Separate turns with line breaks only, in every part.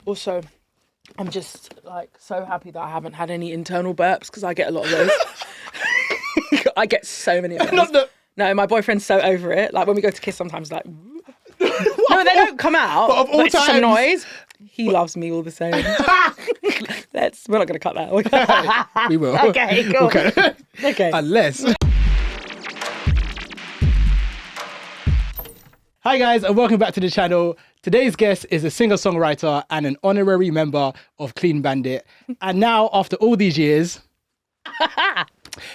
Also, I'm just like so happy that I haven't had any internal burps because I get a lot of those. I get so many of those. No, my boyfriend's so over it. Like when we go to kiss sometimes like... No, they don't come out,
but
it's just a noise. He loves me all the same. We're not going to cut that.
We will.
Okay, cool. Okay.
Unless... Hi guys, and welcome back to the channel. Today's guest is a singer-songwriter and an honorary member of Clean Bandit. And now, after all these years,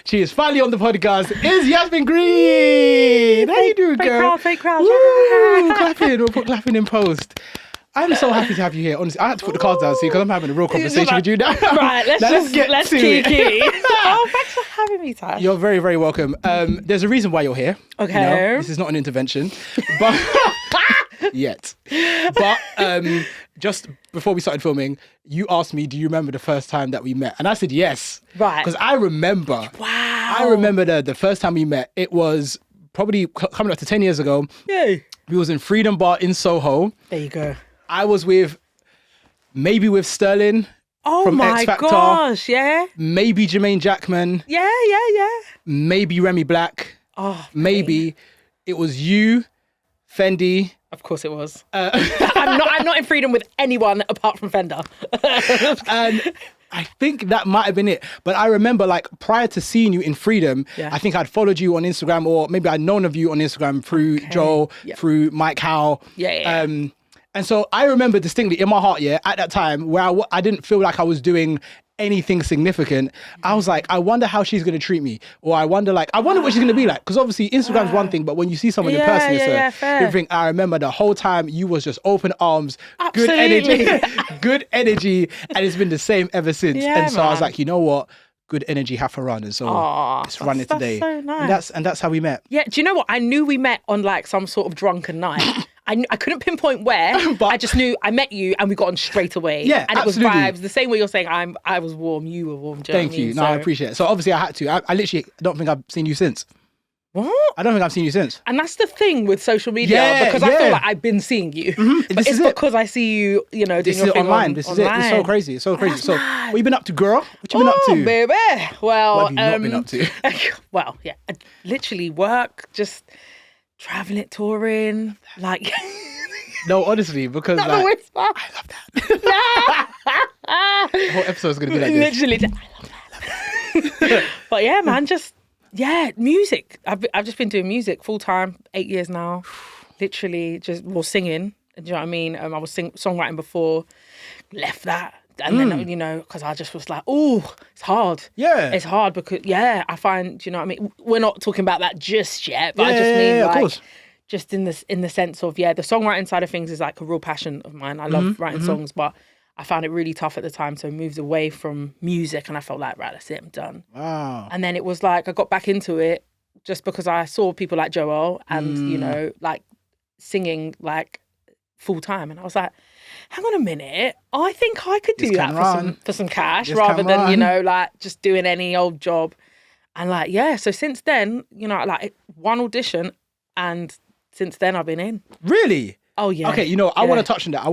she is finally on the podcast. Is Yasmin Green? How you doing, girl?
Fake crowd.
Woo, clapping. We'll put clapping in post. I'm so happy to have you here. Honestly, I had to put the cards down, see, because I'm having a real conversation with you now.
Right, let's kiki. Oh, thanks for having me, Tash.
You're very, very welcome. There's a reason why you're here.
Okay.
You know, this is not an intervention, but yet. But just before we started filming, you asked me, do you remember the first time that we met? And I said yes.
Right.
Because I remember.
Wow.
I remember the first time we met. It was probably coming up to 10 years ago.
Yay.
We was in Freedom Bar in Soho.
There you go.
I was with Sterling.
Oh
from
my
X Factor.
gosh, yeah.
Maybe Jermaine Jackman.
Yeah.
Maybe Remy Black.
Oh,
maybe it was you, Fendi.
Of course it was. I'm not in Freedom with anyone apart from Fender.
And I think that might have been it. But I remember, like, prior to seeing you in Freedom, I think I'd followed you on Instagram, or maybe I'd known of you on Instagram through Joel, through Mike Howe.
Yeah.
And so I remember distinctly in my heart, at that time, where I didn't feel like I was doing anything significant. I was like, I wonder how she's going to treat me. Or I wonder what she's going to be like. Because obviously Instagram's one thing, but when you see someone in person, it's a different thing. I remember the whole time you was just open arms,
Absolutely.
good energy. And it's been the same ever since.
Yeah,
and so I was like, you know what? Good energy have to run. And so let's run it today.
So nice.
And that's how we met.
Yeah, do you know what? I knew we met on like some sort of drunken night. I couldn't pinpoint where, but I just knew I met you and we got on straight away.
Yeah,
and
absolutely.
It was vibes. The same way you're saying I was warm, you were warm. Do you know
Thank
what I mean?
you. No, I appreciate it. So obviously I had to. I literally don't think I've seen you since.
What?
I don't think I've seen you since.
And that's the thing with social media, because I feel like I've been seeing you. Mm-hmm. But it's because I see you, doing
this
your
is
thing
online. This is it. It's so crazy. It's so crazy. So what you been up to, girl? What you been up to?
Baby. Well,
what have you not been up to?
Well, yeah, literally work, just traveling, touring, like...
No, honestly, because
Not
like,
the whisper.
I love that. The whole episode is going to be like this.
Literally, I love that. But yeah, man, music. I've just been doing music full time, 8 years now. Literally, singing. Do you know what I mean? I was songwriting before, left that. And then, because I just was like, oh, it's hard.
Yeah.
It's hard because, I find, do you know what I mean? We're not talking about that just yet, but I just mean like...
of course.
Just in the sense of, the songwriting side of things is like a real passion of mine. I love writing songs, but I found it really tough at the time. So I moved away from music and I felt like, right, that's it, I'm done.
Wow.
And then it was like, I got back into it just because I saw people like Joel and, like
singing
like full time. And I was like, hang on a minute. I think I could do that for some cash rather than, like just doing any old job. And like, so since then, like one audition and since then I've been in.
Really?
Oh yeah.
Okay, I want to touch on that.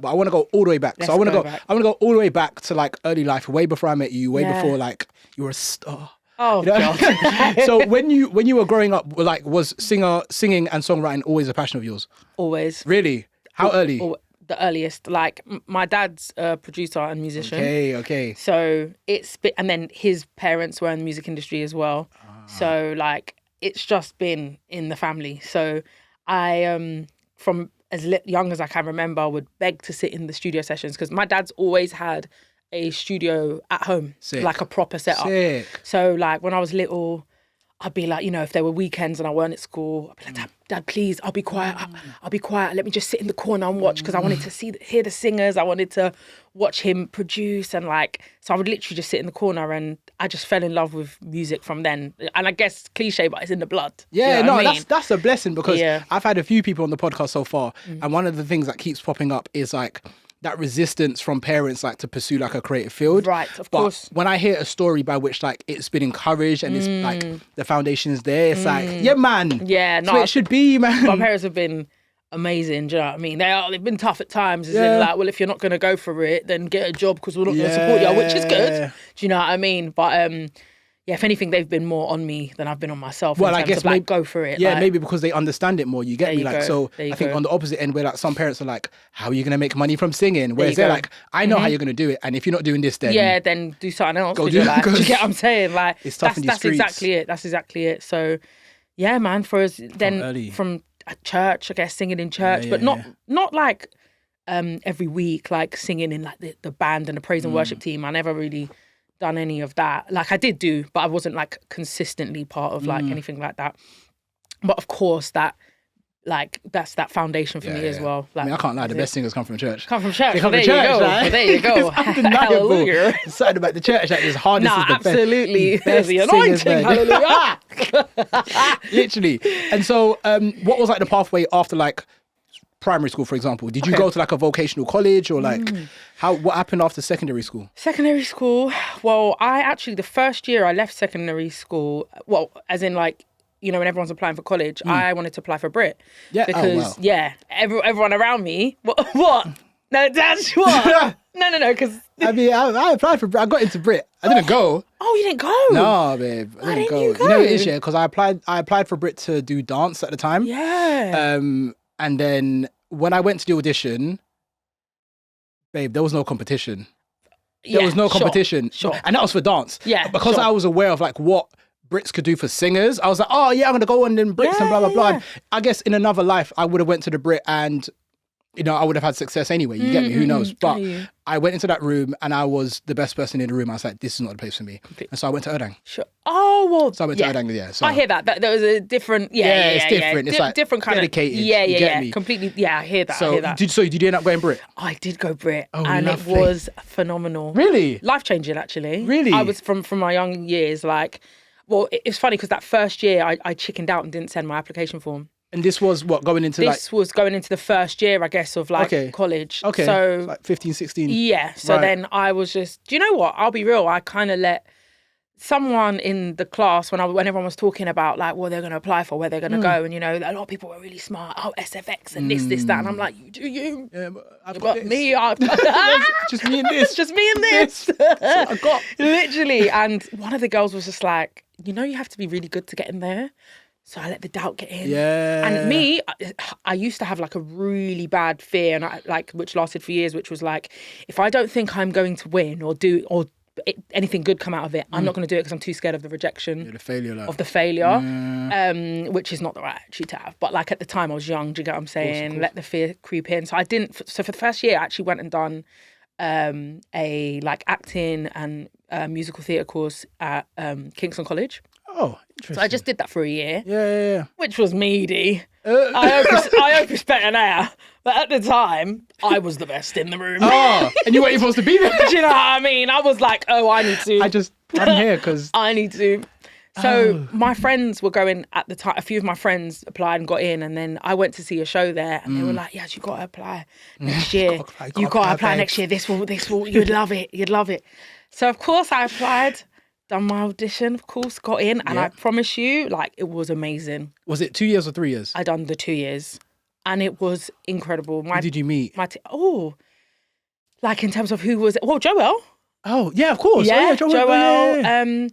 But I want to go all the way back. I want to go all the way back to like early life, way before I met you, way before like you were a star.
Oh God.
So when you were growing up, like was singing and songwriting always a passion of yours?
Always.
Really? How early?
The earliest. Like my dad's a producer and musician.
Okay.
So and then his parents were in the music industry as well. So like it's just been in the family. So I, from as young as I can remember, would beg to sit in the studio sessions because my dad's always had a studio at home, like a proper setup.
Sick.
So like when I was little, I'd be like, if there were weekends and I weren't at school, I'd be like, Dad, please, I'll be quiet. I'll be quiet. Let me just sit in the corner and watch because I wanted to hear the singers. I wanted to watch him produce and like, so I would literally just sit in the corner and I just fell in love with music from then. And I guess cliche, but it's in the blood.
Yeah,
you know what I mean?
that's a blessing because I've had a few people on the podcast so far and one of the things that keeps popping up is like, that resistance from parents like to pursue like a creative field.
Right, of course.
When I hear a story by which like it's been encouraged and it's like the foundation is there, it's like, yeah, man.
Yeah,
no. So it should be, man.
My parents have been amazing. Do you know what I mean? They've been tough at times. As in like, well, if you're not going to go for it, then get a job because we're not going to support you, which is good. Do you know what I mean? But yeah, if anything, they've been more on me than I've been on myself.
Well,
I guess maybe, go for it.
Yeah,
like,
maybe because they understand it more. You get me? Like, so I think on the opposite end, where like some parents are like, "How are you going to make money from singing?" Whereas they're like, "I know how you're going to do it, and if you're not doing this, then
then do something else."
Go
do
do
you
that.
do you get what I'm saying? Like,
it's tough in these streets.
Exactly it. That's exactly it. So, yeah, man. For us, then from church, I guess singing in church, but not like every week, like singing in like the band and the praise and worship team. I never really done any of that. Like I did do, but I wasn't like consistently part of like anything like that. But of course that's that foundation for me as well. Like,
I mean, I can't lie, the best singers come from church.
Come from church.
They come from church, right?
There you go.
It's undeniable.
Hallelujah.
Something about the church that is hardest is the
absolutely.
best
The anointing.
singers,
Hallelujah.
Literally. And so what was like the pathway after like primary school, for example? Did you go to like a vocational college or like what happened after secondary school?
Secondary school, well, the first year I left secondary school, well, as in like, you know, when everyone's applying for college, I wanted to apply for Brit.
Yeah.
Because, everyone around me, what? No, that's what? No, because...
I mean, I applied for Brit. I got into Brit. I didn't go.
Oh, you didn't go?
No, babe. I didn't go.
You go?
You know it is, yeah, because I applied for Brit to do dance at the time.
Yeah.
And then when I went to the audition, babe, there was no competition. There was no competition.
Sure.
And that was for dance.
Yeah.
Because I was aware of like what Brits could do for singers, I was like, oh yeah, I'm going to go on in Brits and blah, blah, blah. And I guess in another life, I would have went to the Brit and, you know, I would have had success anyway. You get me? Who knows? But I went into that room and I was the best person in the room. I was like, this is not the place for me. And so I went to Erdang.
Sure. Oh, well.
So I went to Erdang, yeah. So.
I hear that. There was a different,
it's different. It's like
different kind
dedicated.
of, yeah.
Me?
Completely, I hear that.
So, did you end up going Brit?
I did go Brit.
Oh,
and
lovely.
It was phenomenal.
Really?
Life-changing, actually.
Really?
I was from my young years, like, well, it's funny because that first year I chickened out and didn't send my application form.
And this was what, going into
This was going into the first year, I guess, of like college.
Okay.
So
like 15, 16.
Yeah. So then I was just, do you know what? I'll be real. I kind of let someone in the class when everyone was talking about like what they're going to apply for, where they're going to go. And, you know, a lot of people were really smart. Oh, SFX and this, that. And I'm like, you do you.
Yeah, but I've
But
got
me,
just me and this.
just me and this.
That's what I got.
Literally. And one of the girls was just like, you know, you have to be really good to get in there. So I let the doubt get in.
Yeah.
And me, I used to have like a really bad fear, and which lasted for years, which was like, if I don't think I'm going to win or anything good come out of it, I'm not going to do it because I'm too scared of the rejection.
The failure. Like.
Of the failure, which is not the right attitude to have. But like at the time I was young, do you get what I'm saying? Of course. Let the fear creep in. So I didn't. So for the first year, I actually went and done a like acting and musical theatre course at Kingston College.
Oh, interesting.
So I just did that for a year.
Yeah.
Which was meaty. I hope it's better now. But at the time, I was the best in the room.
Oh, and you weren't supposed to be there.
Do you know what I mean? I was like, I need to.
I'm here because...
I need to. So my friends were going at the time. A few of my friends applied and got in, and then I went to see a show there, and they were like, "Yes, you got to apply next year. You got to apply next year. This will. You'd love it. You'd love it." So of course I applied, done my audition, of course, got in, and I promise you, like, it was amazing.
Was it 2 years or 3 years?
I done the 2 years, and it was incredible.
Who did you meet?
Like in terms of who was it? Well, Joel.
Oh yeah, of course.
Yeah,
Joel.
Yeah.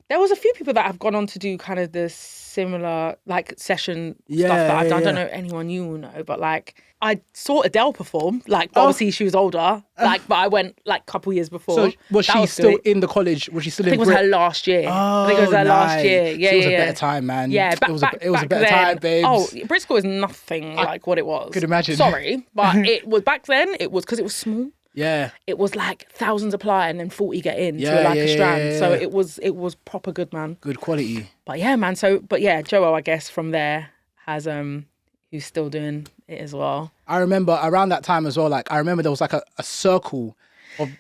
There was a few people that have gone on to do kind of the similar like session stuff that I've done. I don't know anyone you will know, but like I saw Adele perform. Like obviously she was older, like but I went like a couple years before.
So was she still in the college? Was she still in?
I think it was her last year.
Oh,
I think it was her last year. Yeah,
so it was a better time, man.
Yeah,
it was a better time, babes.
Oh, Brit School is nothing like what it was.
Could imagine.
Sorry, but it was back then. It was because it was small.
Yeah.
It was like thousands apply and then 40 get in to like a strand. Yeah. So it was proper good, man.
Good quality.
But yeah, man. So, but yeah, Joel, I guess from there has, who's still doing it as well.
I remember around that time as well, like, I remember there was like a circle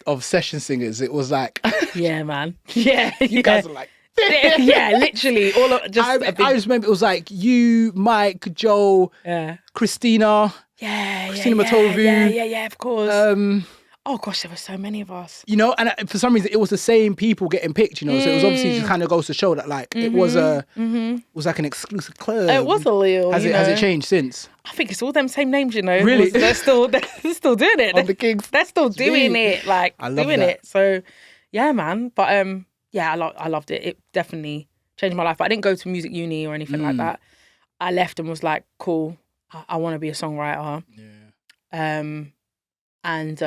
of session singers. It was like.
Yeah, man. Yeah.
You guys are like.
Yeah, literally. I
just remember it was like you, Mike, Joe, Christina.
Yeah.
Christina Matovu.
Yeah, of course. Oh gosh, there were so many of us.
You know, and for some reason it was the same people getting picked, you know. So it was obviously just kind of goes to show that like it was was like an exclusive club.
It was a little.
Has it changed since?
I think it's all them same names, you know.
Really?
They're still doing it.
Of the Kings.
They're still doing it, like
I love
doing
that.
it. So yeah, man. But yeah, I loved it. It definitely changed my life. But I didn't go to music uni or anything like that. I left and was like, cool, I want to be a songwriter.
Yeah.
And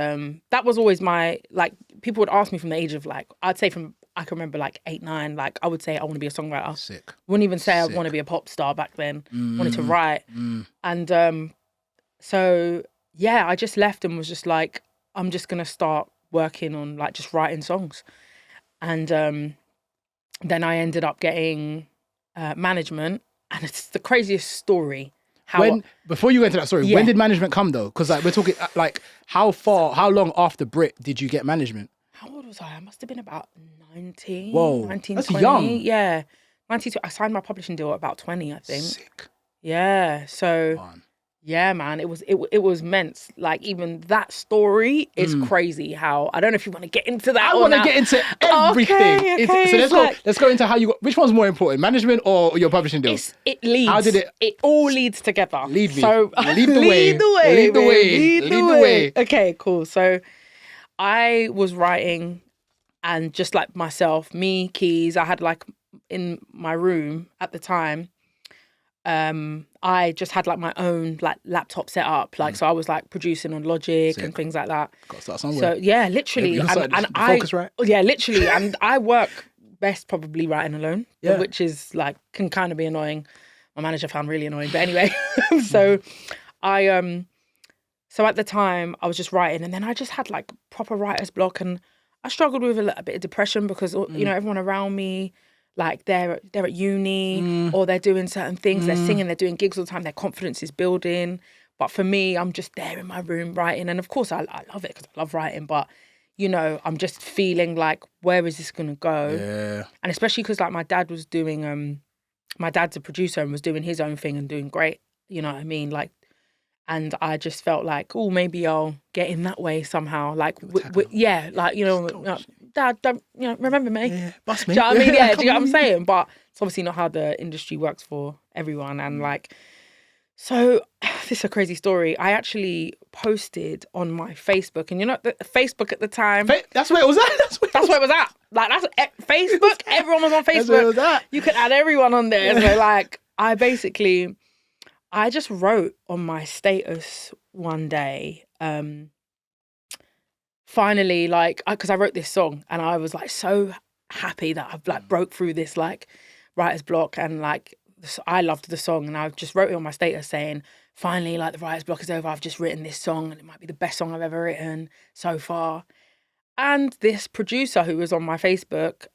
that was always my, like, people would ask me from the age of like, I'd say from, I can remember like 8, 9, like I would say I want to be a songwriter.
Sick.
Wouldn't even say I want to be a pop star back then. Wanted to write. And so, yeah, I just left and was just like, I'm just going to start working on like just writing songs. And then I ended up getting management, and it's the craziest story.
Before you went to that story, when did management come though? Because like we're talking like how long after Brit did you get management?
How old was I? I must have been about 19.
Whoa,
19,
that's
20.
young.
Yeah, 92. I signed my publishing deal at about 20, I think.
Sick.
Yeah, so yeah, man, it was men's. Like even that story is crazy. How I don't know if you want to get into that.
I want to get into everything.
Okay,
So let's go into how you got. Which one's more important, management or your publishing deal?
It leads.
How did it?
It all leads together.
Lead me.
So
lead the way. Lead the way.
Okay, cool. So I was writing, and just like myself, me, keys. I had like in my room at the time. I just had like my own like laptop set up, like so I was like producing on Logic and things like that.
Got to start somewhere.
So yeah, literally, and I
focus right.
Yeah, literally, and I work best probably writing alone,
Yeah.
which is like can kind of be annoying. My manager found really annoying, but anyway, so so at the time I was just writing, and then I just had like proper writer's block, and I struggled with a little bit of depression because you know everyone around me. Like they're at uni or they're doing certain things, they're singing, they're doing gigs all the time, their confidence is building. But for me, I'm just there in my room writing. And of course, I love it because I love writing. But, you know, I'm just feeling like, where is this going to go?
Yeah.
And especially because like my dad was doing, my dad's a producer and was doing his own thing and doing great. You know what I mean? Like, and I just felt like, oh, maybe I'll get in that way somehow. Like, yeah, like, you know, Dad, don't, you know, remember me.
Yeah, bust me.
Do you know what I mean? Yeah, do you know what I'm saying? But it's obviously not how the industry works for everyone. And like, so this is a crazy story. I actually posted on my Facebook, and you know, Facebook at the time.
That's where it was at.
That's where it was at. Like, that's Facebook. Everyone was on Facebook.
That's where it was at.
You could add everyone on there. So like, I just wrote on my status one day, finally, like, because I wrote this song and I was like so happy that I've like broke through this like writer's block, and like I loved the song, and I just wrote it on my status saying, finally, like the writer's block is over. I've just written this song and it might be the best song I've ever written so far. And this producer who was on my Facebook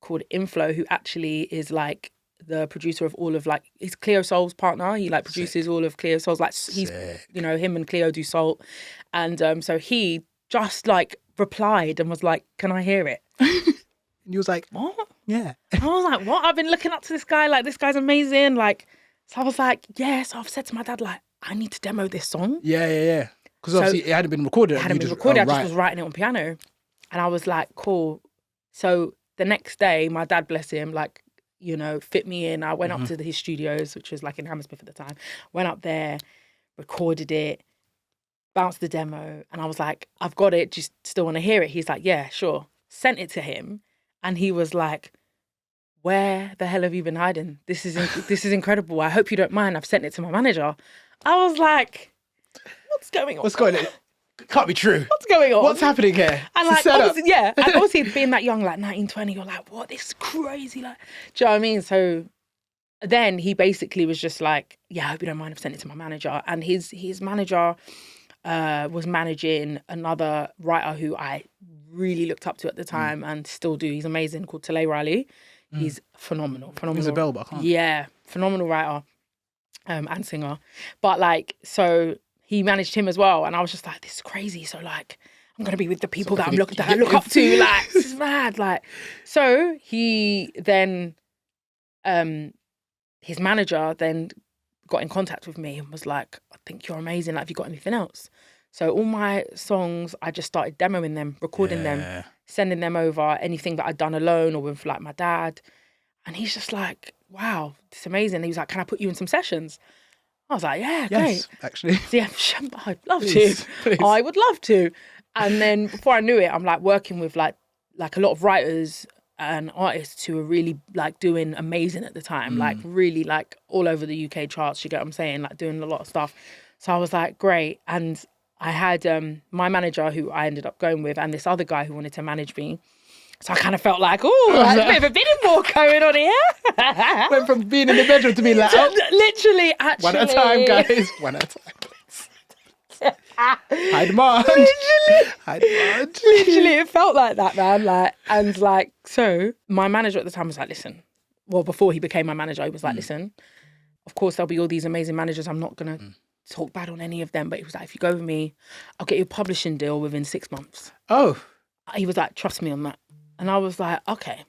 called Inflow, who actually is like the producer of all of like, he's Cleo Soul's partner. He like produces all of Cleo Soul's, like he's, you know, him and Cleo do Salt. And so he just like replied and was like, can I hear it?
And you was like,
what?
Yeah.
I was like, what? I've been looking up to this guy, like this guy's amazing. Like, so I was like, yeah. So I've said to my dad, like, I need to demo this song.
Yeah. Because obviously it hadn't been recorded.
It hadn't been recorded. I just was writing it on piano. And I was like, cool. So the next day, my dad, bless him, like, you know, fit me in. I went up to his studios, which was like in Hammersmith at the time. Went up there, recorded it, bounced the demo, and I was like, I've got it. Just still want to hear it? He's like, yeah, sure. Sent it to him, and he was like, where the hell have you been hiding? This is incredible. I hope you don't mind. I've sent it to my manager. I was like, what's going on?
What's going on? Can't be true.
What's going on?
What's happening here?
And like, obviously, yeah, and obviously being that young, like 19, 20, you're like, what? This is crazy. Like, do you know what I mean? So then he basically was just like, yeah, I hope you don't mind. I've sent it to my manager. And his manager was managing another writer who I really looked up to at the time and still do. He's amazing, called Talay Riley. He's phenomenal.
He's a bell, but I can't.
Yeah, phenomenal writer and singer. But like, so he managed him as well, and I was just like, this is crazy. So like, I'm gonna be with the people that I look up to. Like, this is mad. Like, so he then, his manager then got in contact with me and was like, I think you're amazing. Like, have you got anything else? So all my songs, I just started demoing them, recording them, sending them over, anything that I'd done alone or with like my dad. And he's just like, wow, it's amazing. He was like, can I put you in some sessions? I was like, yeah,
Yes,
great.
actually.
So yeah, I'd love
Please,
to.
please.
I would love to. And then before I knew it, I'm like working with like a lot of writers and artists who were really like doing amazing at the time, like really like all over the UK charts, you get what I'm saying, like doing a lot of stuff. So I was like, great. And I had my manager who I ended up going with and this other guy who wanted to manage me. So I kind of felt like, oh, like a bit of a bidding war going on here.
Went from being in the bedroom to being like, oh,
literally, actually.
one at a time, guys. One at a time. High demand.
Literally.
High demand.
Literally, it felt like that, man. Like, and like, so my manager at the time was like, listen, well, before he became my manager, he was like, listen, of course, there'll be all these amazing managers. I'm not going to talk bad on any of them. But he was like, if you go with me, I'll get you a publishing deal within 6 months.
Oh.
He was like, trust me on that. And I was like, okay.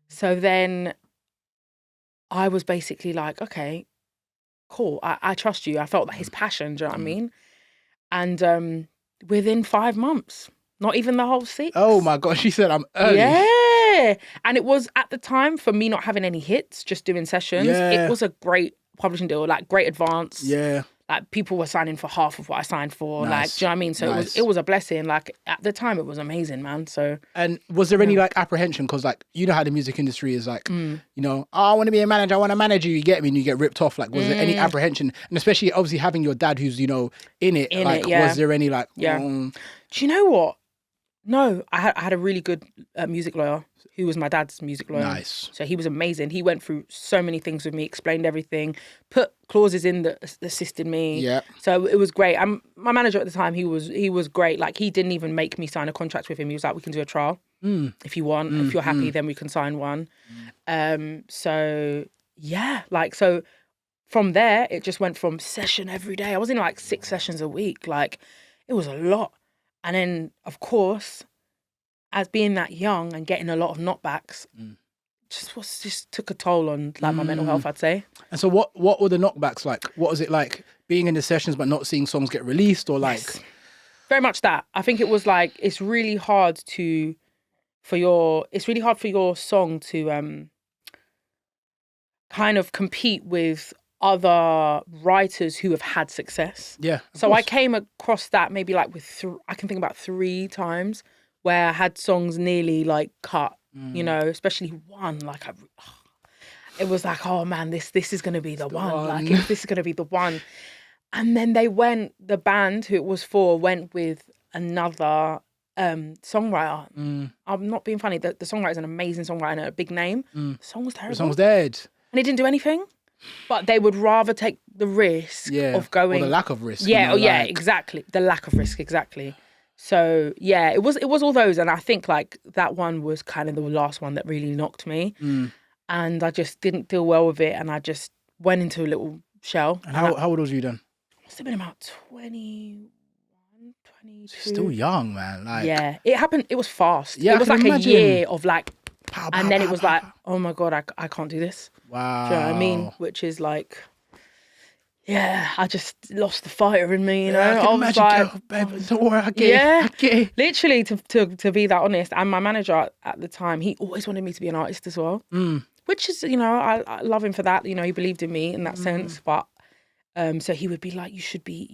So then I was basically like, okay, cool. I trust you. I felt that his passion, do you know what I mean? And within 5 months, not even the whole 6.
Oh my God, she said I'm early.
Yeah. And it was at the time for me not having any hits, just doing sessions.
Yeah.
It was a great publishing deal, like great advance.
Yeah.
Like people were signing for half of what I signed for.
Nice.
Like, do you know what I mean? So it was a blessing. Like at the time it was amazing, man. So
and was there any like apprehension? Because like you know how the music industry is like, you know, oh, I want to be a manager, I want to manage you, you get me, and you get ripped off. Like was there any apprehension? And especially obviously having your dad who's, you know, in it, was there any like
do you know what? No, I had a really good music lawyer who was my dad's music lawyer.
Nice.
So he was amazing. He went through so many things with me, explained everything, put clauses in that assisted me.
Yeah.
So it was great. And my manager at the time, he was great. Like he didn't even make me sign a contract with him. He was like, we can do a trial if you want. If you're happy, then we can sign one. So yeah, like so from there, it just went from session every day. I was in like 6 sessions a week. Like it was a lot. And then, of course, as being that young and getting a lot of knockbacks, just took a toll on like my mental health, I'd say.
And so what were the knockbacks like? What was it like being in the sessions but not seeing songs get released or like?
Yes. Very much that. I think it was like, it's really hard for your song to kind of compete with other writers who have had success.
Yeah.
So I came across that maybe like I can think about 3 times where I had songs nearly like cut, you know, especially one, like it was like, oh man, this is going to be the one. Like this is going to be the one. And then the band who it was for went with another songwriter. I'm not being funny. The songwriter's an amazing songwriter and a big name. The song was terrible.
The song was dead.
And it didn't do anything. But they would rather take the risk of going...
Or the lack of risk.
Yeah,
you know,
exactly. The lack of risk, exactly. So, yeah, it was all those. And I think, like, that one was kind of the last one that really knocked me. And I just didn't deal well with it. And I just went into a little shell.
And how old was you then?
Must have been about 21, 22.
Still young, man. Like,
yeah, it happened. It was fast.
Yeah,
it was
I
like
can
a
imagine.
year of, like...
Pow,
and
pow,
then
pow,
it was
pow,
like,
pow.
oh my God, I can't do this.
Wow.
Do you know what I mean? Which is like... Yeah, I just lost the fire in me, you know.
I can
was
imagine,
like,
girl, babe, don't worry, I get it.
Literally, to be that honest. And my manager at the time, he always wanted me to be an artist as well, which is, you know, I love him for that. You know, he believed in me in that sense. But so he would be like, you should do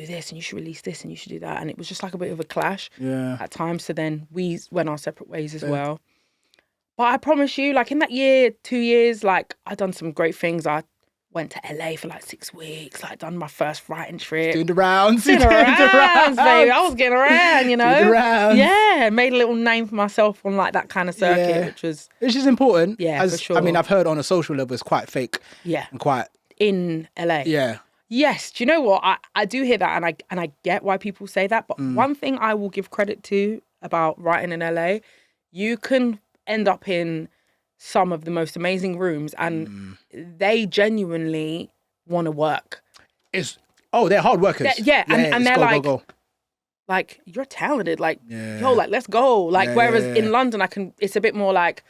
this and you should release this and you should do that. And it was just like a bit of a clash at times. So then we went our separate ways as well. But I promise you, like in that year, 2 years, like I'd done some great things. I went to LA for like 6 weeks, like done my first writing trip.
Doing the rounds.
Doing the rounds, baby. I was getting around, you know.
Doing the rounds.
Yeah, made a little name for myself on like that kind of circuit,
which is important.
Yeah, for sure.
I mean, I've heard on a social level it's quite fake.
Yeah.
And quite...
In LA.
Yeah.
Yes. Do you know what? I do hear that and I get why people say that. But one thing I will give credit to about writing in LA, you can end up in some of the most amazing rooms and they genuinely want to work.
They're hard workers.
And they're like,
go.
Like, you're talented. Like, yo, like, let's go. Like, whereas in London, it's a bit more like,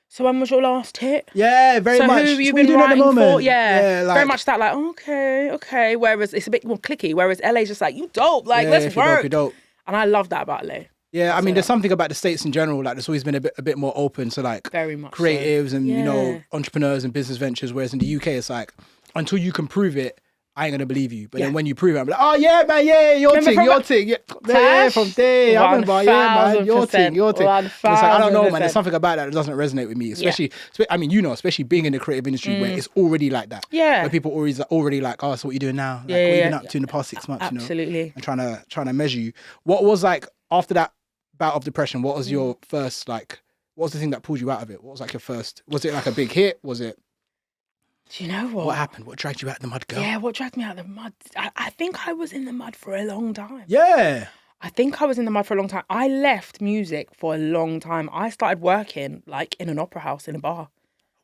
So when was your last hit?
Yeah, very
so
much.
who have you
What are
been
doing at the
writing for?
moment?
Yeah,
like,
very much that. Like, okay. Whereas it's a bit more clicky. Whereas LA's just like, you dope. Like, let's
if you're
work.
dope, you're dope.
And I love that about LA.
Yeah, I mean, there's something about the States in general. Like, there's always been a bit more open to like
very much
creatives
so.
and you know entrepreneurs and business ventures. Whereas in the UK, it's like until you can prove it, I ain't gonna believe you. But then when you prove it, I'm like, oh yeah, man, yeah, your thing. Yeah, from there. I remember, yeah, man, your thing. It's like, I don't know, man. There's something about that that doesn't resonate with me. Especially, I mean, especially being in the creative industry where it's already like that.
Yeah.
Where people already like, oh, so what you doing now? Like, what you been up to in the past 6 months?
Absolutely.
You know, and trying to measure you. What was like after that bout of depression? What was your first like? What was the thing that pulled you out of it? What was like your first? Was it like a big hit? Was it?
Do you know what?
What happened? What dragged you out of the mud, girl?
Yeah, what dragged me out of the mud? I think I was in the mud for a long time.
Yeah.
I think I was in the mud for a long time. I left music for a long time. I started working like in an opera house in a bar.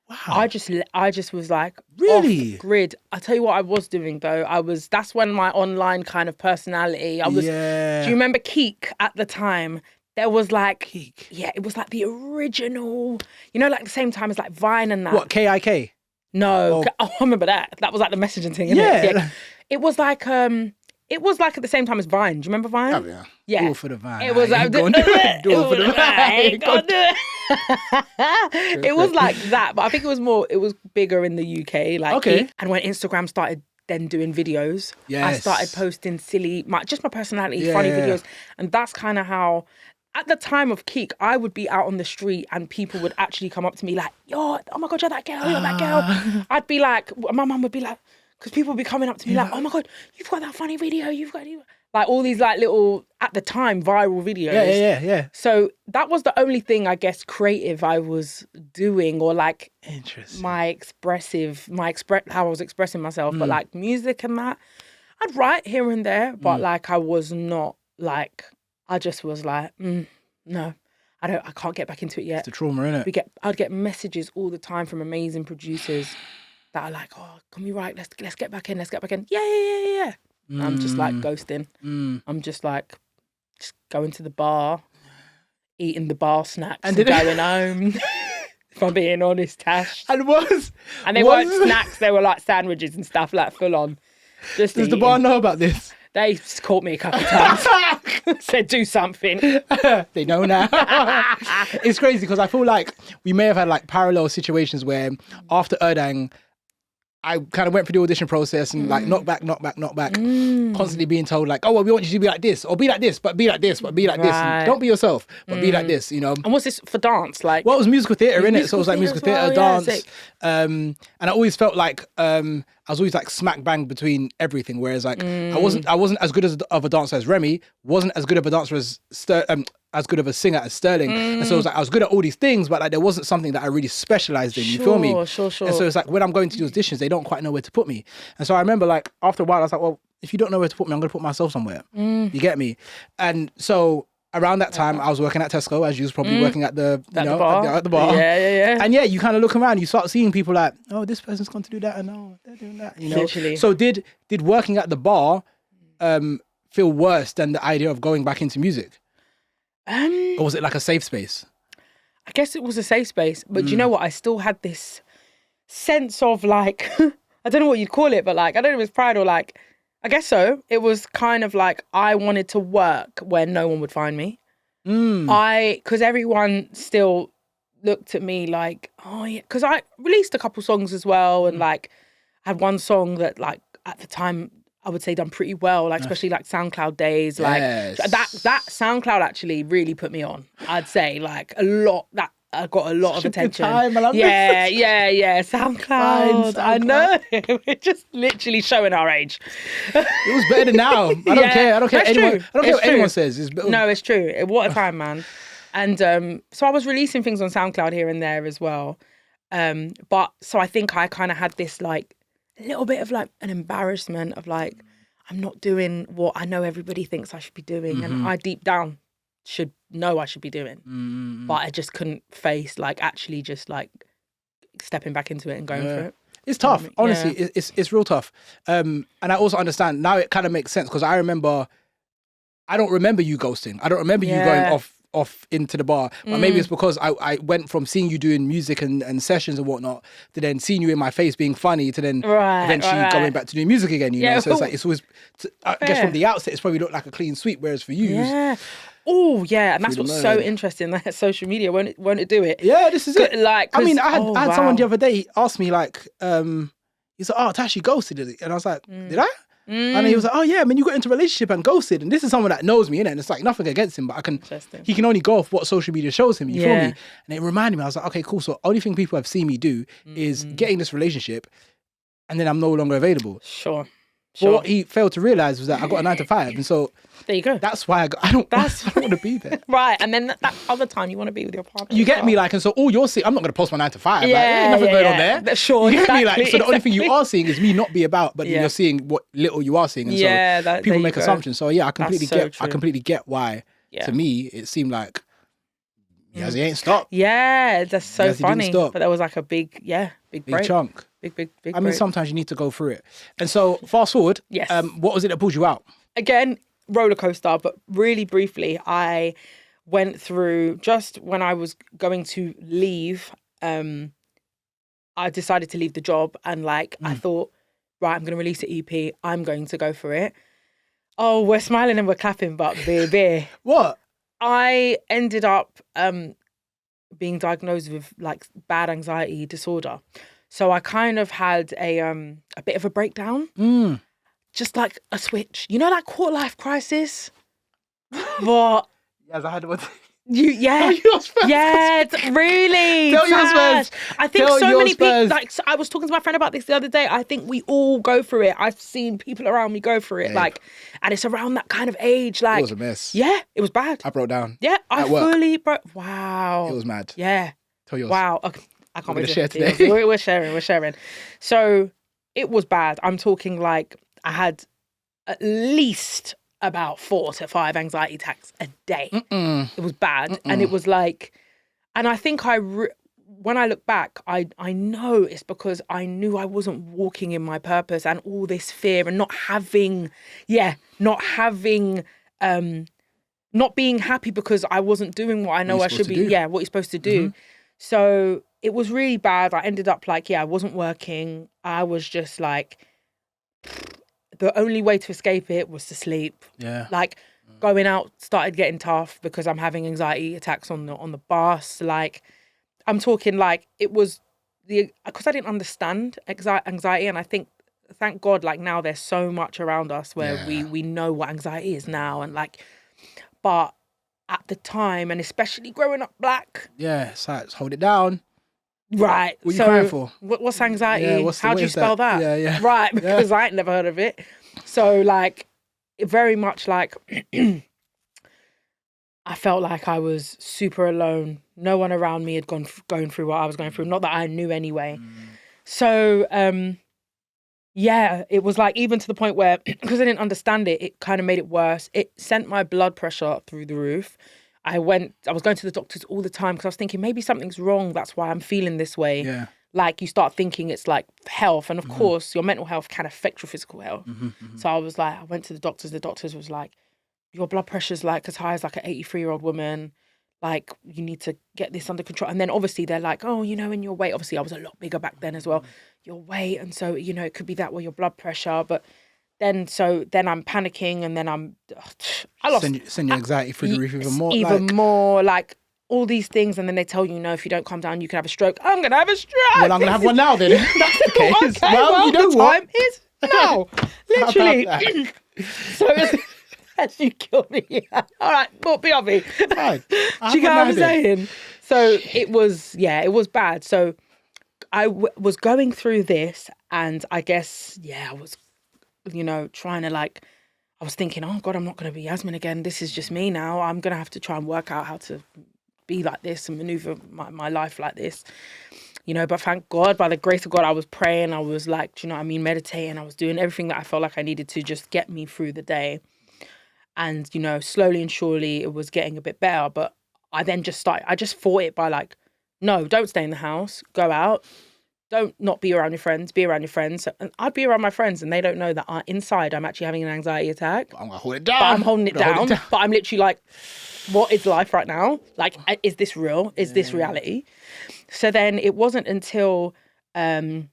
Wow.
I just was like
really
off grid. I tell you what I was doing though. That's when my online kind of personality. Do you remember Keek at the time? There was like
Keek.
Yeah, it was like the original, like the same time as like Vine and that.
What, KIK?
No, I remember that. That was like the messaging thing,
yeah.
It was like at the same time as Vine. Do you remember Vine?
Oh yeah.
Yeah.
All for the Vine.
It was like
do it. Do it for the Vine.
It was like that, but I think it was bigger in the UK. Like,
okay.
And when Instagram started then doing videos, I started posting silly, my personality, funny videos, and that's kind of how. At the time of Keek, I would be out on the street and people would actually come up to me like, yo, oh my God, you're that girl. I'd be like, my mum would be like, because people would be coming up to me like, oh my God, you've got that funny video, like all these like little, at the time, viral videos.
Yeah.
So that was the only thing, I guess, creative I was doing, or like
interesting.
How I was expressing myself. But like music and that, I'd write here and there, but like I was not like, I just was like, no, I can't get back into it yet.
It's the trauma, innit?
I'd get messages all the time from amazing producers that are like, oh, can we write? Let's get back in. Yeah. I'm just like ghosting. I'm just like, going to the bar, eating the bar snacks and going home. If I'm being honest, Tash.
And
they weren't snacks, they were like sandwiches and stuff, like full on. Does
the bar know about this?
They caught me a couple of times. Said, do something.
They know now. It's crazy because I feel like we may have had like parallel situations where after Erdang, I kind of went through the audition process and like knock back, constantly being told like, oh, well, we want you to be like this, or be like this, but be like this, but be like this. And don't be yourself, but be like this,
And what's this for dance? Like,
well, it was musical theatre, innit? So it was like musical theatre, dance.
Yeah,
and I always felt like I was always like smack bang between everything. Whereas like I wasn't as good of a dancer as Remy, wasn't as good of a dancer as as good of a singer as Sterling. And so it was like I was good at all these things, but like there wasn't something that I really specialised in. You feel me?
Sure.
And so it's like when I'm going to these auditions, they don't quite know where to put me. And so I remember like after a while, I was like, well, if you don't know where to put me, I'm going to put myself somewhere. You get me? And so around that time, I was working at Tesco, as you was probably working at the at the bar.
Yeah.
And yeah, you kind of look around, you start seeing people like, oh, this person's going to do that, and oh, they're doing that.
Literally.
So did working at the bar feel worse than the idea of going back into music? Or was it like a safe space?
I guess it was a safe space, but you know what? I still had this sense of like, I don't know what you'd call it, but like, I don't know if it's pride or like, I guess so. It was kind of like I wanted to work where no one would find me. Because everyone still looked at me like, oh yeah, because I released a couple songs as well, and like had one song that like at the time I would say done pretty well, like especially like SoundCloud days, like that SoundCloud actually really put me on. I'd say like a lot, that I got a lot of attention.
Time, I love
yeah. SoundCloud. I know. We're just literally showing our age.
It was better than now. I don't care. I don't care. I don't care what anyone says.
No, it's true. What a time, man. And so I was releasing things on SoundCloud here and there as well. But so I think I kind of had this like a little bit of like an embarrassment of like, I'm not doing what I know everybody thinks I should be doing. And I deep down should know I should be doing. But I just couldn't face like actually just like stepping back into it and going for it.
It's tough. Honestly, it's real tough. And I also understand now it kind of makes sense because I don't remember you ghosting. I don't remember you going off into the bar. But maybe it's because I went from seeing you doing music and sessions and whatnot to then seeing you in my face being funny to then eventually going back to doing music again, you know? So it's like, it's always, I guess from the outset, it's probably looked like a clean sweep, whereas for you,
yeah. Oh yeah, and that's what's so interesting. That social media won't it do it?
Yeah, this is it.
Like,
I mean, I had someone the other day ask me like, he's like, "Oh, Tash, you ghosted," and I was like, "Did I?" And he was like, "Oh yeah, I mean, you got into a relationship and ghosted." And this is someone that knows me, innit? And it's like nothing against him, but he can only go off what social media shows him. You feel me? And it reminded me, I was like, okay, cool. So only thing people have seen me do is getting this relationship, and then I'm no longer available.
Sure.
But what he failed to realize was that I got a 9 to 5, and so
there you go.
That's why I don't want to be there.
Right, and then that other time you want to be with your partner.
You get me, like, and so all you're seeing, I'm not going to post my 9 to 5. Yeah, like, there ain't nothing going on there.
Sure,
you get me, like, so the only thing you are seeing is me not be about, but you're seeing what little you are seeing, and so people make assumptions. So yeah, I completely get why. To me, it seemed like he ain't stopped.
Yeah, that's so funny. But there was like a big break.
Chunk.
Big
I mean, sometimes you need to go through it. And so, fast forward.
Yes.
What was it that pulled you out?
Again, roller coaster, but really briefly, I went through just when I was going to leave. I decided to leave the job, and like I thought, right, I'm going to release an EP. I'm going to go for it. Oh, we're smiling and we're clapping, but baby,
what?
I ended up being diagnosed with like bad anxiety disorder. So I kind of had a bit of a breakdown, just like a switch. You know, like quarter life crisis. But
yes, I had one.
Tell
yours first.
Yeah, really.
Tell yours first.
I think so many people. Like, so I was talking to my friend about this the other day. I think we all go through it. I've seen people around me go through it. Like, and it's around that kind of age. Like,
it was a mess.
Yeah, it was bad.
I broke down.
Yeah, I fully broke. Wow.
It was mad.
Yeah.
Tell yours.
Wow. Okay. I can't wait to
share today.
We're sharing. So it was bad. I'm talking like I had at least about 4 to 5 anxiety attacks a day. It was bad. And it was like, and I think when I look back, I know it's because I knew I wasn't walking in my purpose, and all this fear and not being happy because I wasn't doing what I know I should be. Yeah, what you're supposed to do. So it was really bad. I ended up like, I wasn't working. I was just like, the only way to escape it was to sleep. Yeah. Like going out started getting tough because I'm having anxiety attacks on the bus. Like I'm talking like it was because I didn't understand anxiety, and I think thank God like now there's so much around us where we know what anxiety is now, and like, but at the time, and especially growing up black.
Yeah, so hold it down.
Right.
What are you crying for?
What's anxiety?
Yeah,
how do you spell that?
Yeah.
Right, because I ain't never heard of it. So like, it very much like, I felt like I was super alone. No one around me had going through what I was going through. Not that I knew anyway. So, it was like even to the point where, because I didn't understand it, it kind of made it worse. It sent my blood pressure up through the roof. I was going to the doctors all the time because I was thinking maybe something's wrong. That's why I'm feeling this way. Yeah. Like you start thinking it's like health. And of course, your mental health can affect your physical health. So I was like, I went to the doctors. The doctors was like, your blood pressure's like as high as like an 83-year-old woman. Like you need to get this under control. And then obviously they're like, oh, you know, in your weight. Obviously I was a lot bigger back then as well. Your weight. And so, you know, it could be that with your blood pressure. But then I'm panicking, and then I lost.
Send your anxiety through the roof even more.
Even more, like all these things, and then they tell you, no, if you don't calm down, you can have a stroke. I'm gonna have a stroke.
Well, I'm gonna have one now then.
Okay. Well, you know the time is now. Literally. So as you kill me. All right, well, BRB. Do you get what I'm saying? So it was bad. So I was going through this, and I guess I was, you know, trying to like, I was thinking, oh God, I'm not going to be Yasmin again. This is just me now. I'm going to have to try and work out how to be like this and maneuver my life like this, you know. But thank God, by the grace of God, I was praying. I was like, do you know what I mean? Meditating. I was doing everything that I felt like I needed to just get me through the day. And, you know, slowly and surely it was getting a bit better. But I then I just fought it by like, no, don't stay in the house. Go out. don't not be around your friends, be around your friends. And I'd be around my friends and they don't know that inside I'm actually having an anxiety attack.
I'm gonna hold it down.
But I'm holding it down. But I'm literally like, what is life right now? Like, is this real? Is this reality? So then it wasn't until I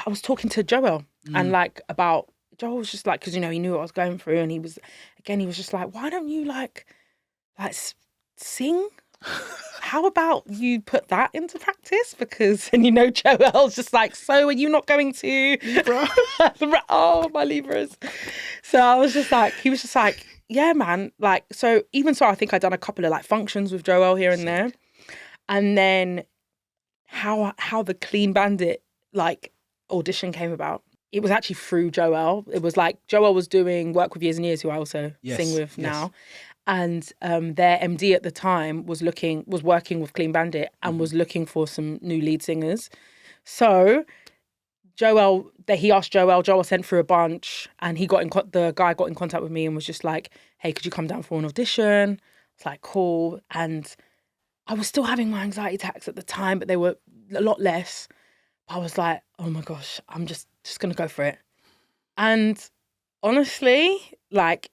was talking to Joel and like about, Joel was just like, because, you know, he knew what I was going through, and he was just like, why don't you like sing? How about you put that into practice? Because, and you know, Joel's just like, so are you not going to Libra? Oh, my Libras. So I was just like, he was just like, yeah, man. Like, so even so, I think I'd done a couple of like functions with Joel here and there. And then how the Clean Bandit like audition came about. It was actually through Joel. It was like Joel was doing Work With Years and Years, who I also sing with now. And their MD at the time was working with Clean Bandit and was looking for some new lead singers. So he asked Joel sent through a bunch, and the guy got in contact with me and was just like, hey, could you come down for an audition? It's like, cool. And I was still having my anxiety attacks at the time, but they were a lot less. I was like, oh my gosh, I'm just going to go for it. And honestly, like,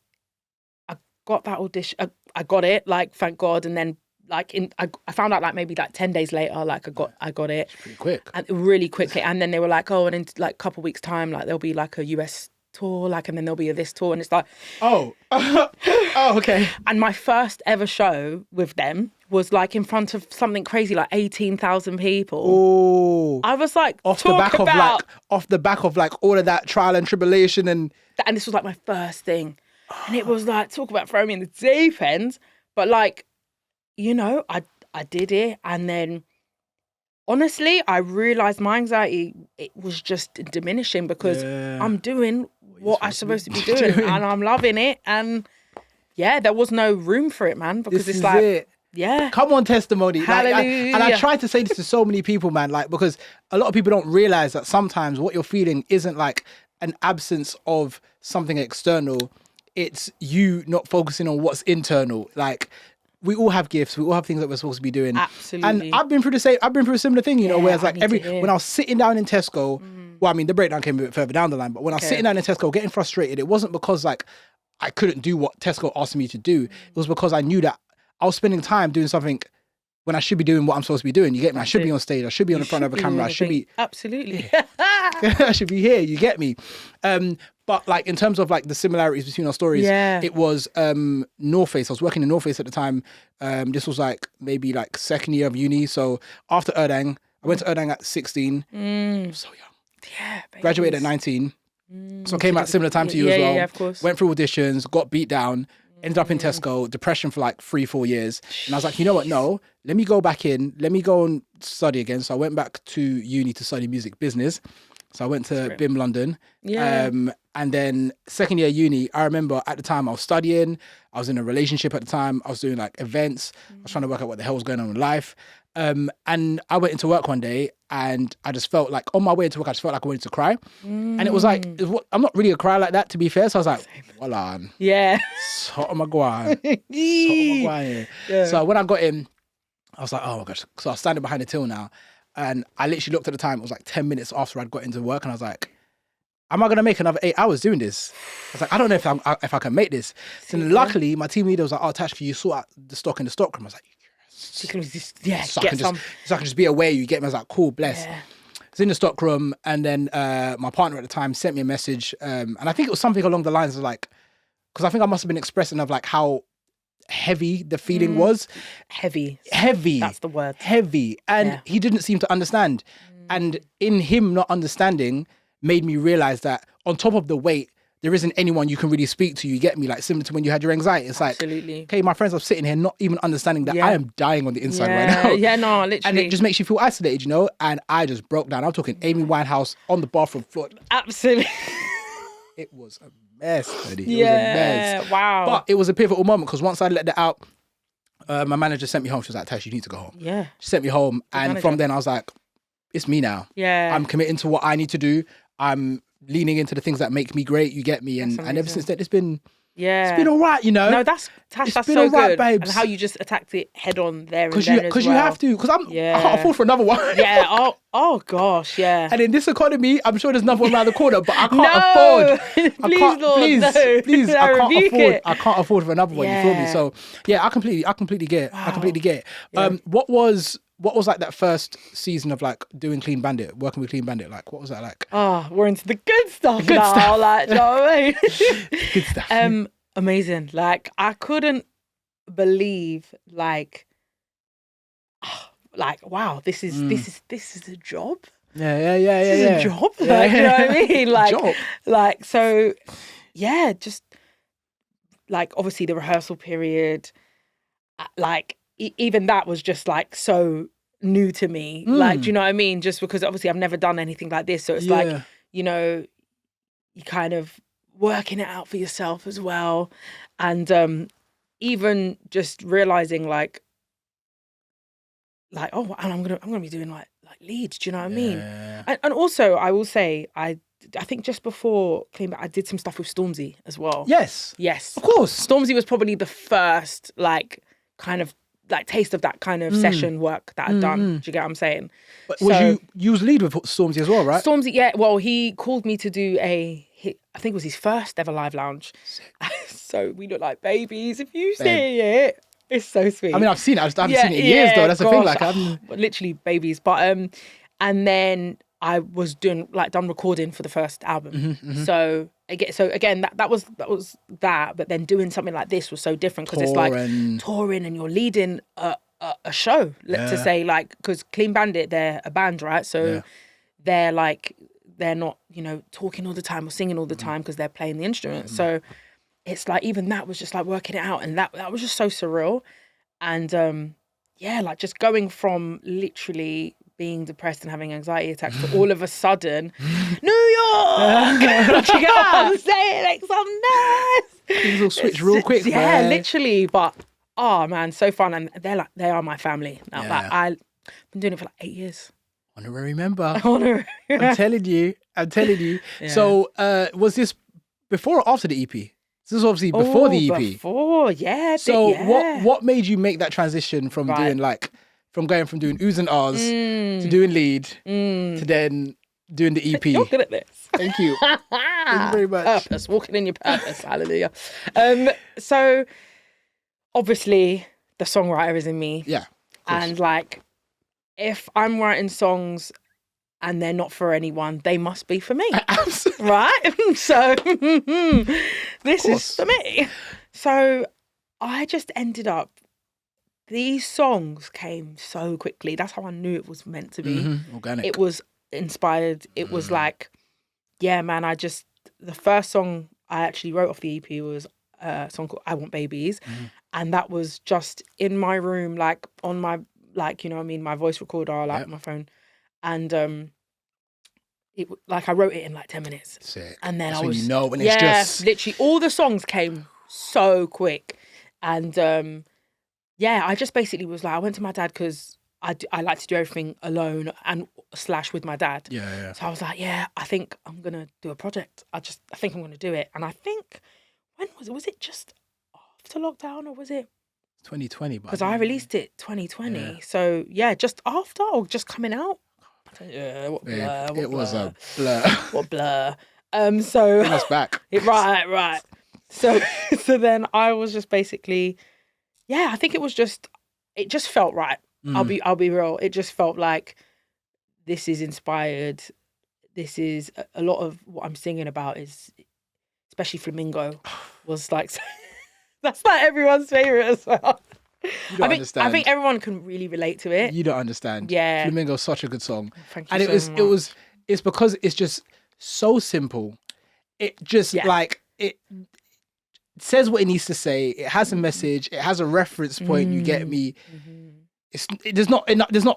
I got that audition. I got it, like, thank God. And then, like, I found out, like, maybe, like, 10 days later, like, I got it.
It's pretty quick.
And really quickly. And then they were like, oh, and in, like, a couple of weeks' time, like, there'll be, like, a US tour, like, and then there'll be this tour. And it's like...
Oh, okay.
And my first ever show with them was like in front of something crazy, like 18,000 people.
Oh,
I was like,
off the back of like all of that trial and tribulation, and
this was like my first thing, and it was like, talk about throwing me in the deep end. But like, you know, I did it, and then honestly, I realized my anxiety, it was just diminishing because I'm doing what I'm supposed to be doing, and I'm loving it, and yeah, there was no room for it, man, because it's like. It. Yeah.
Come on, testimony.
Hallelujah.
Like, I try to say this to so many people, man, like, because a lot of people don't realize that sometimes what you're feeling isn't like an absence of something external. It's you not focusing on what's internal. Like, we all have gifts. We all have things that we're supposed to be doing.
Absolutely.
And I've been through a similar thing, you know, whereas like when I was sitting down in Tesco, well, I mean, the breakdown came a bit further down the line, but when I was sitting down in Tesco getting frustrated, it wasn't because like I couldn't do what Tesco asked me to do. It was because I knew that I was spending time doing something when I should be doing what I'm supposed to be doing. You get me? I should be on stage. I should be on the front of a camera. I should be...
Absolutely.
I should be here. You get me? But like in terms of like the similarities between our stories, it was North Face. I was working in North Face at the time. This was like maybe like second year of uni. So after Erdang, I went to Erdang at 16. So young.
Yeah. Babies.
Graduated at 19. So I came out similar time to you as well.
Yeah, of course.
Went through auditions, got beat down. Ended up in Tesco, depression for like 3-4 years. And I was like, you know what? No, let me go back in. Let me go and study again. So I went back to uni to study music business. So I went to BIM London.
Yeah.
And then second year uni, I remember at the time I was studying. I was in a relationship at the time. I was doing like events. I was trying to work out what the hell was going on in life. And I went into work one day and I just felt like on my way into work, I just felt like I wanted to cry. And it was like, I'm not really a cry like that, to be fair. So I was like, well on.
Yeah.
So am I going? So when I got in, I was like, oh my gosh. So I was standing behind the till now. And I literally looked at the time. It was like 10 minutes after I'd got into work. And I was like, am I going to make another 8 hours doing this? I was like, I don't know if I can make this. So then luckily, my team leader was like, oh, Tash, can you sort out the stock in the stockroom? I was like,
so I
can just be aware. You get me. I was like, cool, bless.
Yeah.
I was in the stockroom, and then my partner at the time sent me a message, and I think it was something along the lines of like, because I think I must have been expressing of like how heavy the feeling was.
Heavy. That's the word.
Heavy, and he didn't seem to understand. And in him not understanding, made me realize that on top of the weight, there isn't anyone you can really speak to. You get me? Like similar to when you had your anxiety. It's
Absolutely.
Like, okay, my friends are sitting here not even understanding that I am dying on the inside right now.
Yeah, no, literally.
And it just makes you feel isolated, you know? And I just broke down. I'm talking Amy Winehouse on the bathroom floor.
Absolutely.
It was a mess, buddy. It was a mess.
Wow.
But it was a pivotal moment because once I let that out, my manager sent me home. She was like, Tash, you need to go home.
Yeah.
She sent me home. And from then I was like, it's me now.
Yeah.
I'm committing to what I need to do. I'm leaning into the things that make me great. You get me? And ever since then, it's been
Yeah.
It's been all right, you know.
No, that's
It's
that's
been
so
all right,
good.
babes.
And how you just attacked it head on there and then
Because you have to. Because I can't afford for another one.
Yeah. Oh gosh. Yeah.
And in this economy, I'm sure there's another one around the corner, but I can't
No!
afford.
Please, Lord, no.
Please,
I
I can't
rebuke
afford.
it.
I can't afford for another one. You feel me?
Yeah.
So yeah, I completely get it. I completely get it.
Yeah.
What was like that first season of like doing Clean Bandit, working with Clean Bandit? Like, what was that like?
Oh, we're into the good stuff
Good
now.
stuff.
Like, do you know what I mean?
Good stuff.
Amazing. Like, I couldn't believe wow, this is a job.
Yeah.
This is a job.
Yeah.
Like, you know what I mean?
Job.
Like, so yeah, just like obviously the rehearsal period, like even that was just like so new to me. Like, do you know what I mean? Just because obviously I've never done anything like this. So it's like, you know, you kind of working it out for yourself as well. And even just realizing like, oh, and I'm gonna be doing like leads. Do you know what I mean? And also, I will say, I think just before Clean Bandit, I did some stuff with Stormzy as well.
Yes, of course.
Stormzy was probably the first like kind of like taste of that kind of session work that I'd done. Do you get what I'm saying?
But you was lead with Stormzy as well, right?
Stormzy, yeah. Well, he called me to do I think it was his first ever live lounge. So we look like babies. If you see it. It's so sweet.
I mean, I've seen it. I haven't seen it in years, though. That's the thing. Like,
literally babies. But and then I was done recording for the first album. So again, that was that. But then doing something like this was so different because it's like touring and you're leading a show. To say like, because Clean Bandit, they're a band, right? So they're like they're not talking all the time or singing all the time because they're playing the instruments. So it's like even that was just like working it out, and that was just so surreal. And like just going from literally being depressed and having anxiety attacks to all of a sudden New York. Do you get what I'm saying? Like some nice
things will switch real quick.
Yeah, literally. But oh man, so fun, and they are my family now. Like I've been doing it for like 8 years.
Honorary member. I'm telling you. Yeah. So was this before or after the EP? This is obviously before the EP.
Before, yeah.
So what made you make that transition from doing from going from doing oohs and ahs to doing lead to then doing the EP?
You're good at this.
Thank you. Thank you very much.
Purpose, walking in your purpose. Hallelujah. So obviously the songwriter is in me.
Yeah.
And like if I'm writing songs and they're not for anyone, they must be for me. Right? So this is for me. So I just ended up, these songs came so quickly. That's how I knew it was meant to be.
Organic.
It was inspired. It was like, yeah, man, the first song I actually wrote off the EP was a song called I Want Babies. And that was just in my room, like on my, like, you know what I mean, my voice recorder, like my phone. And I wrote it in like 10 minutes.
Sick.
And then
That's
when
it's just
literally all the songs came so quick. And I just basically was like, I went to my dad because I like to do everything alone and / with my dad.
Yeah.
So I was like, I think I'm gonna do a project. I think I'm gonna do it. And I think when was it just after lockdown or was it
2020?
Because I released it 2020. Yeah. So just after or just coming out. Yeah, what blur.
It was a blur.
What blur. So
it was back.
Right. So then I was just basically, I think it just felt right. I'll be real. It just felt like this is inspired. This is a lot of what I'm singing about is, especially Flamingo, was like that's like everyone's favorite as well.
You don't understand.
I think everyone can really relate to it.
You don't understand.
Yeah.
Flamingo's such a good song.
Thank you
It's because it's just so simple. It just like it says what it needs to say. It has a message. It has a reference point. You get me. There's not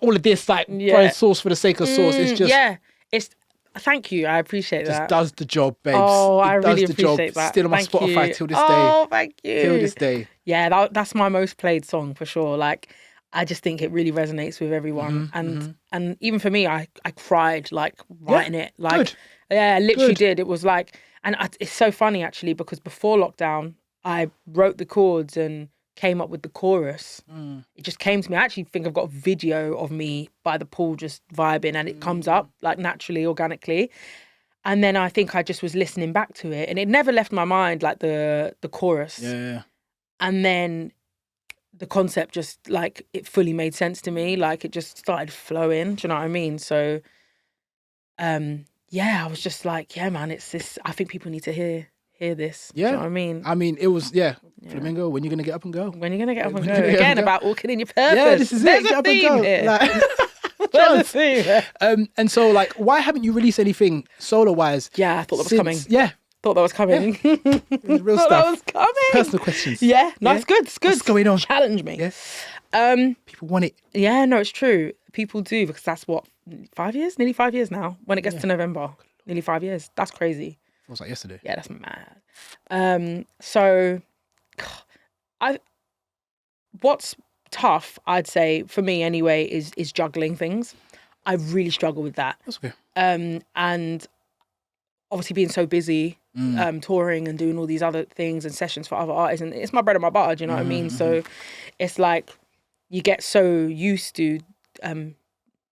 all of this like throwing sauce for the sake of sauce. It's just
thank you. I appreciate that.
Just does the job, babes.
Oh, I really appreciate that.
Still on my Spotify till this day.
Oh, thank you.
Till this day.
Yeah, that's my most played song for sure. Like, I just think it really resonates with everyone. And even for me, I cried like writing it. Like,
good.
Yeah, I literally did. It was like, and it's so funny actually because before lockdown, I wrote the chords and came up with the chorus. It just came to me. I actually think I've got a video of me by the pool just vibing, and it comes up like naturally, organically. And then I think I just was listening back to it, and it never left my mind, like the chorus.
Yeah.
And then the concept just like it fully made sense to me. Like it just started flowing. Do you know what I mean? So, yeah, I was just like, yeah, man, it's this. I think people need to hear this.
Yeah.
Do you know what I mean?
I mean, it was, Flamingo, when you're going to get up and go?
When you're gonna get up and
When
go
you gonna get up
again
and go?
about walking in your purpose.
Yeah, this is
There's
it. Get
a
up and
theme
go.
here.
Like,
There's a theme here.
and so, like, why haven't you released anything solo-wise?
Yeah, I thought that was coming.
Yeah.
Thought that was coming.
It's real
Thought
stuff.
that was coming.
Personal questions.
Yeah, no, it's good. It's good.
What's going on?
Challenge me.
Yeah. People want it.
Yeah, no, it's true. People do, because that's what, 5 years? Nearly 5 years now. When it gets to November, nearly 5 years. That's crazy.
It was like yesterday.
Yeah, that's mad. So, what's tough, I'd say, for me anyway, is juggling things. I really struggle with that.
That's okay.
And obviously being so busy, touring and doing all these other things and sessions for other artists, and it's my bread and my butter, do you know what I mean? So it's like you get so used to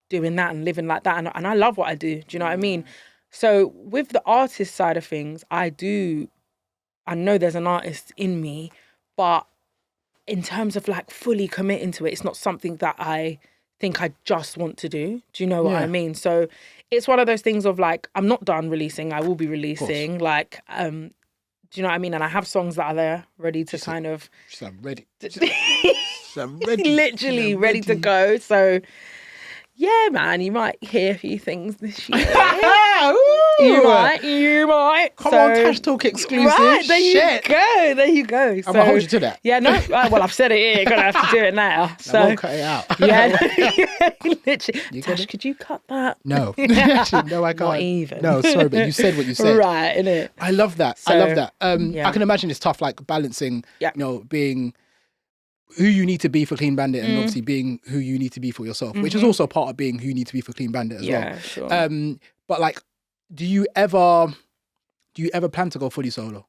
doing that and living like that, and I love what I do, do you know what I mean? So with the artist side of things, I know there's an artist in me, but in terms of like fully committing to it, it's not something that I think I just want to do. Do you know what I mean? So it's one of those things of like, I'm not done releasing. I will be releasing. Like, do you know what I mean? And I have songs that are there ready to kind of...
I'm ready. I'm ready.
Literally ready to go. So yeah, man, you might hear a few things this year. You might.
Come on, TashTalk exclusive.
Right,
Shit.
There you go.
I'm going to hold you to that.
Yeah, no, well, I've said it here. You're going to have to do it now. So,
I won't cut it out.
Yeah, literally. Tash, could you cut that?
No. Actually, no, I can't.
Not even.
No, sorry, but you said what you said.
Right, innit?
I love that.
So,
I love that.
yeah.
I can imagine it's tough, like balancing, you know, being who you need to be for Clean Bandit and obviously being who you need to be for yourself, which is also part of being who you need to be for Clean Bandit as well.
Yeah, sure.
But like, do you ever plan to go fully solo?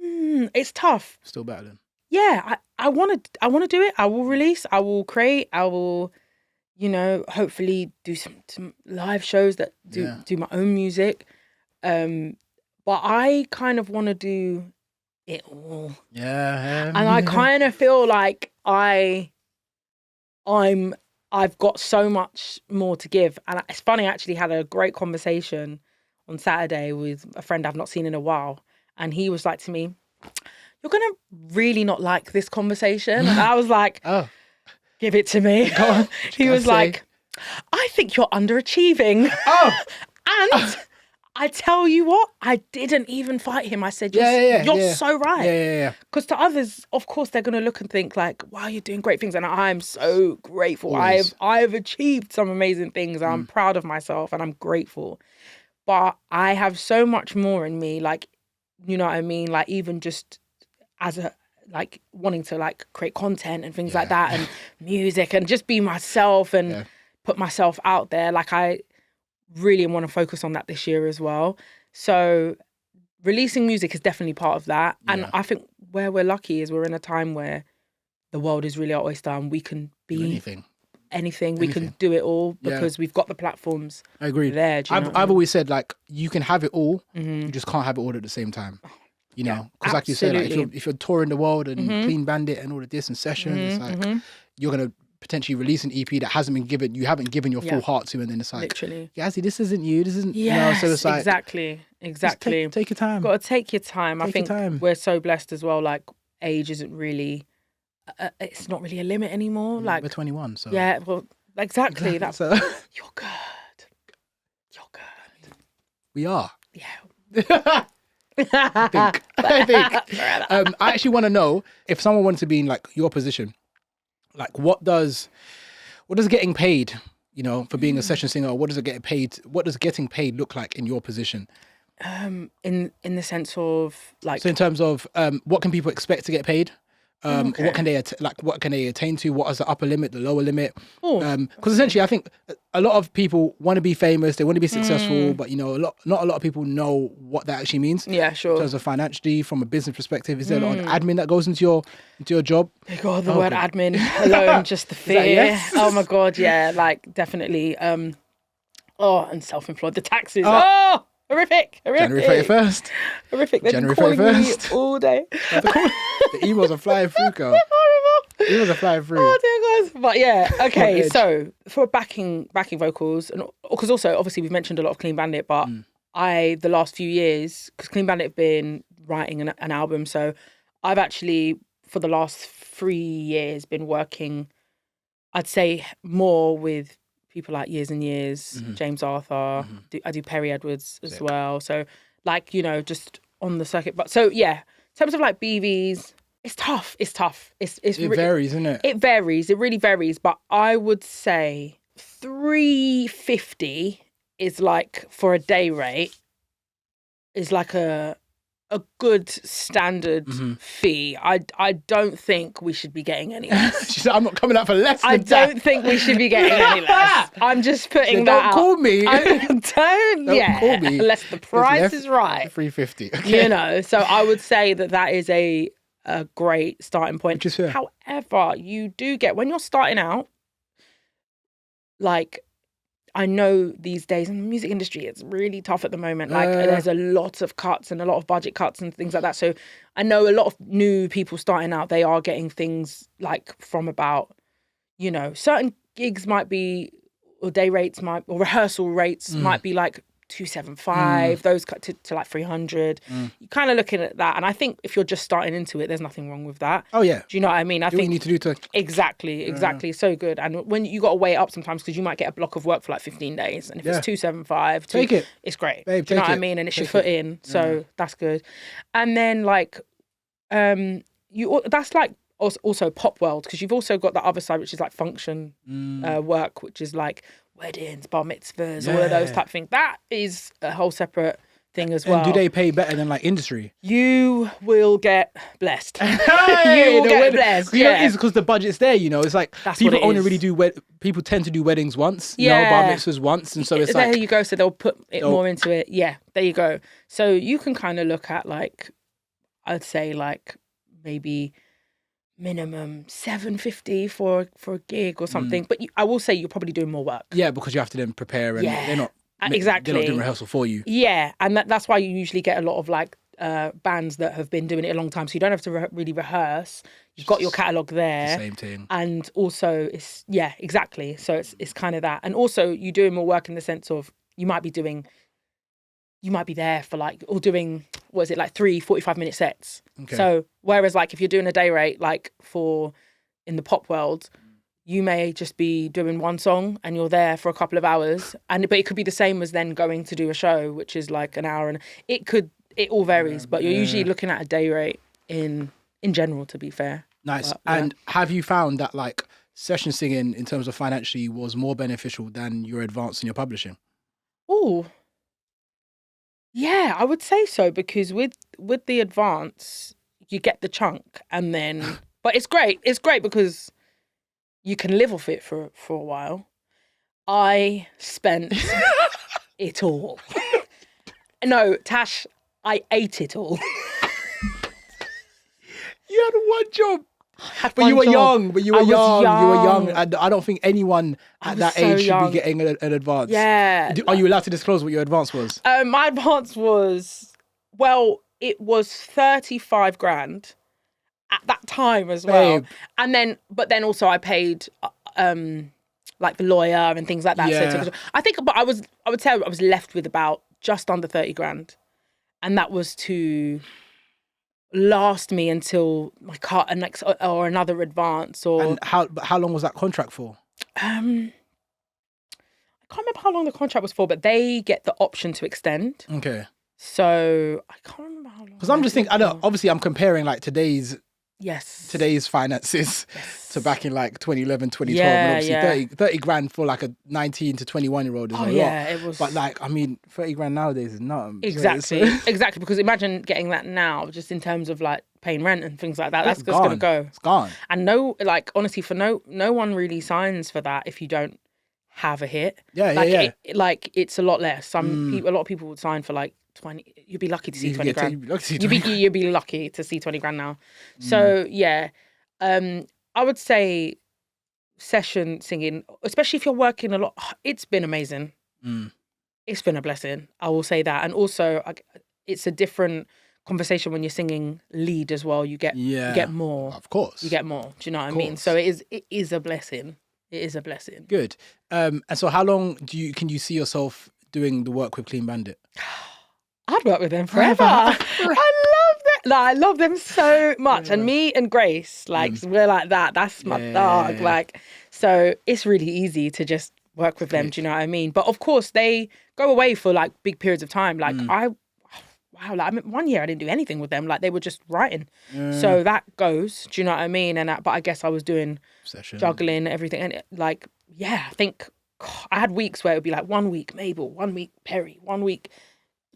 It's tough.
Still battling.
Yeah, I want to do it. I will release. I will create. I will, you know, hopefully do some live shows that do my own music. But I kind of want to do it all.
Yeah.
And I kind of feel like I've got so much more to give. And it's funny, I actually had a great conversation on Saturday with a friend I've not seen in a while. And he was like to me, "You're going to really not like this conversation." And I was like, "Oh, give it to me."
Go on.
He was like, "I think you're underachieving."
Oh.
And I tell you what, I didn't even fight him. I said, you're so right.
Yeah.
Because to others, of course, they're going to look and think like, wow, you're doing great things. And I'm so grateful.
Always.
I've achieved some amazing things. I'm proud of myself and I'm grateful. But I have so much more in me, like, you know what I mean? Like even just as a, like wanting to like create content and things like that and music and just be myself and put myself out there. Like I really want to focus on that this year as well. So releasing music is definitely part of that. And I think where we're lucky is we're in a time where the world is really our oyster and we can be anything. We can do it all because we've got the platforms.
I agree.
There,
I've always said like you can have it all, you just can't have it all at the same time. You know, because like you said, like, if you're touring the world and Clean Bandit and all of this and sessions, it's like you're gonna potentially release an EP that hasn't been given, you haven't given your full heart to, and then it's like,
literally,
Yazzie, this isn't you, this isn't, so it's like,
exactly.
Take your time.
Got to take your time. I think we're so blessed as well. Like age isn't really, it's not really a limit anymore. Like
we're 21, so
yeah, well, exactly. That's
so.
You're good.
We are.
Yeah.
I think. I actually want to know if someone wanted to be in like your position, like what does getting paid, you know, for being a session singer, or what does getting paid look like in your position? In
the sense of like,
so in terms of what can people expect to get paid, What can they what can they attain to? What is the upper limit, the lower limit?
Oh,
Because essentially, I think a lot of people want to be famous, they want to be successful, but you know, not a lot of people know what that actually means.
Yeah, sure.
In terms of financially, from a business perspective, is there a lot of admin that goes into your job?
God, the word admin alone, just the fear.
Yes?
Oh my God, yeah, like definitely. And self-employed, the taxes. Horrific.
January 31st.
Horrific. They're
January
calling
31st.
me all day.
The emails are flying through, girl. Emails are flying through.
Oh dear God. But yeah, okay. So for backing vocals, and because also obviously we've mentioned a lot of Clean Bandit, but the last few years, because Clean Bandit have been writing an album, so I've actually for the last 3 years been working, I'd say more with people like Years and Years, James Arthur. I do Perry Edwards as well. So like, you know, just on the circuit. But so yeah, in terms of like BVs, it's tough. It varies, isn't it? It varies. It really varies. But I would say 350 is like, for a day rate, is like a good standard fee. I don't think we should be getting any less.
She said, I'm not coming out for less than
I don't think we should be getting any less. I'm just putting that out.
Don't call me.
Don't
call me.
Unless the price is right.
350. Okay.
You know, so I would say that is a great starting point.
Which is fair.
However, you do get, when you're starting out, like, I know these days in the music industry, it's really tough at the moment. Like there's a lot of cuts and a lot of budget cuts and things like that. So I know a lot of new people starting out, they are getting things like from about, you know, certain gigs might be, or day rates or rehearsal rates might be like 275, those cut to like 300. You're kind of looking at that. And I think if you're just starting into it, there's nothing wrong with that.
Oh, yeah.
Do you know what I mean? I think
what you need to do to...
Exactly. So good. And when you got to weigh it up sometimes, because you might get a block of work for like 15 days. And if it's 275,
take it.
It's great.
Babe,
do you know what I mean? And it's your foot in. So that's good. And then like, that's like also pop world, because you've also got the other side, which is like function work, which is like weddings, bar mitzvahs, all of those type of things. That is a whole separate thing as well.
And do they pay better than like industry?
You will get blessed.
Hey,
you will get blessed. Yeah,
it's because the budget's there. You know, it's like people only really do people tend to do weddings once.
Yeah,
you know, bar mitzvahs once, and so it's
there
like
you go. So they'll put it more into it. Yeah, there you go. So you can kind of look at like, I'd say like maybe minimum 750 for a gig or something. But I will say you're probably doing more work.
Yeah, because you have to then prepare, and they're not
exactly.
They're not doing rehearsal for you.
Yeah, and that's why you usually get a lot of like bands that have been doing it a long time, so you don't have to really rehearse. You've got your catalogue there.
The same thing. And
also it's exactly. So it's kind of that. And also you're doing more work in the sense of you might be there for like, or doing, what is it, like 3 45-minute sets. Okay. So whereas like if you're doing a day rate, like in the pop world, you may just be doing one song and you're there for a couple of hours, but it could be the same as then going to do a show, which is like an hour, and it all varies, but you're usually looking at a day rate in general, to be fair.
Nice. But, and have you found that like session singing in terms of financially was more beneficial than your advance in your publishing?
Oh, yeah, I would say so, because with the advance, you get the chunk, and then, but it's great. It's great because you can live off it for a while. I spent it all. No, Tash, I ate it all.
You had one job. But you were young. You were young. And I don't think anyone at that age should be getting an advance.
Yeah.
Are you allowed to disclose what your advance was?
My advance was, it was 35 grand at that time as well. Babe. But then also I paid like the lawyer and things like that.
Yeah.
So I would say I was left with about just under 30 grand. And that was to last me until my car and next or another advance.
And how long was that contract for?
I can't remember how long the contract was for, but they get the option to extend.
Okay.
So I can't remember how long.
Because I'm just thinking, obviously I'm comparing like today's
Yes.
today's finances to back in like 2011, 2012.
Yeah,
And obviously
yeah.
30 grand for like a 19 to 21-year-old is a lot.
It was.
But like, I mean, 30 grand nowadays is nothing.
Exactly. Exactly. Because imagine getting that now, just in terms of like paying rent and things like that. That's just going to go.
It's gone.
And honestly, for no one really signs for that if you don't have a hit.
Yeah,
like, it's a lot less. A lot of people would sign for like 20. You'd be lucky to see 20 grand. You'd be lucky to see 20 grand now. So yeah, I would say session singing, especially if you're working a lot, it's been amazing. It's been a blessing. I will say that. And also, it's a different conversation when you're singing lead as well. You get more.
Of course.
You get more. Do you know what I mean? So it is a blessing. It is a blessing.
Good. And so how long can you see yourself doing the work with Clean Bandit?
I'd work with them forever. I love them. I love them so much. And me and Grace, we're like that. That's my dog. Like, so it's really easy to just work with them. Do you know what I mean? But of course, they go away for like big periods of time. Like one year I didn't do anything with them. Like they were just writing. So that goes. Do you know what I mean? And but I guess I was doing juggling everything. And I think I had weeks where it would be like 1 week Mabel, 1 week Perry, 1 week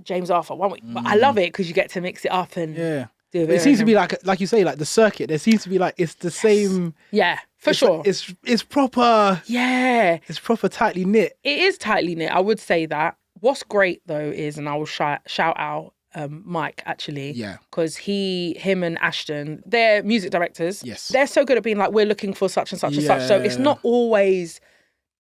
James Arthur, 1 week. But I love it because you get to mix it up and do
it seems to be like you say, like the circuit. There seems to be like it's the same.
Yeah, for sure.
It's proper.
Yeah,
it's proper tightly knit.
It is tightly knit. I would say that. What's great though is, and I will shout out Mike actually. Yeah. Because him and Ashton, they're music directors. Yes. They're so good at being like, we're looking for such and such and such. So it's not always.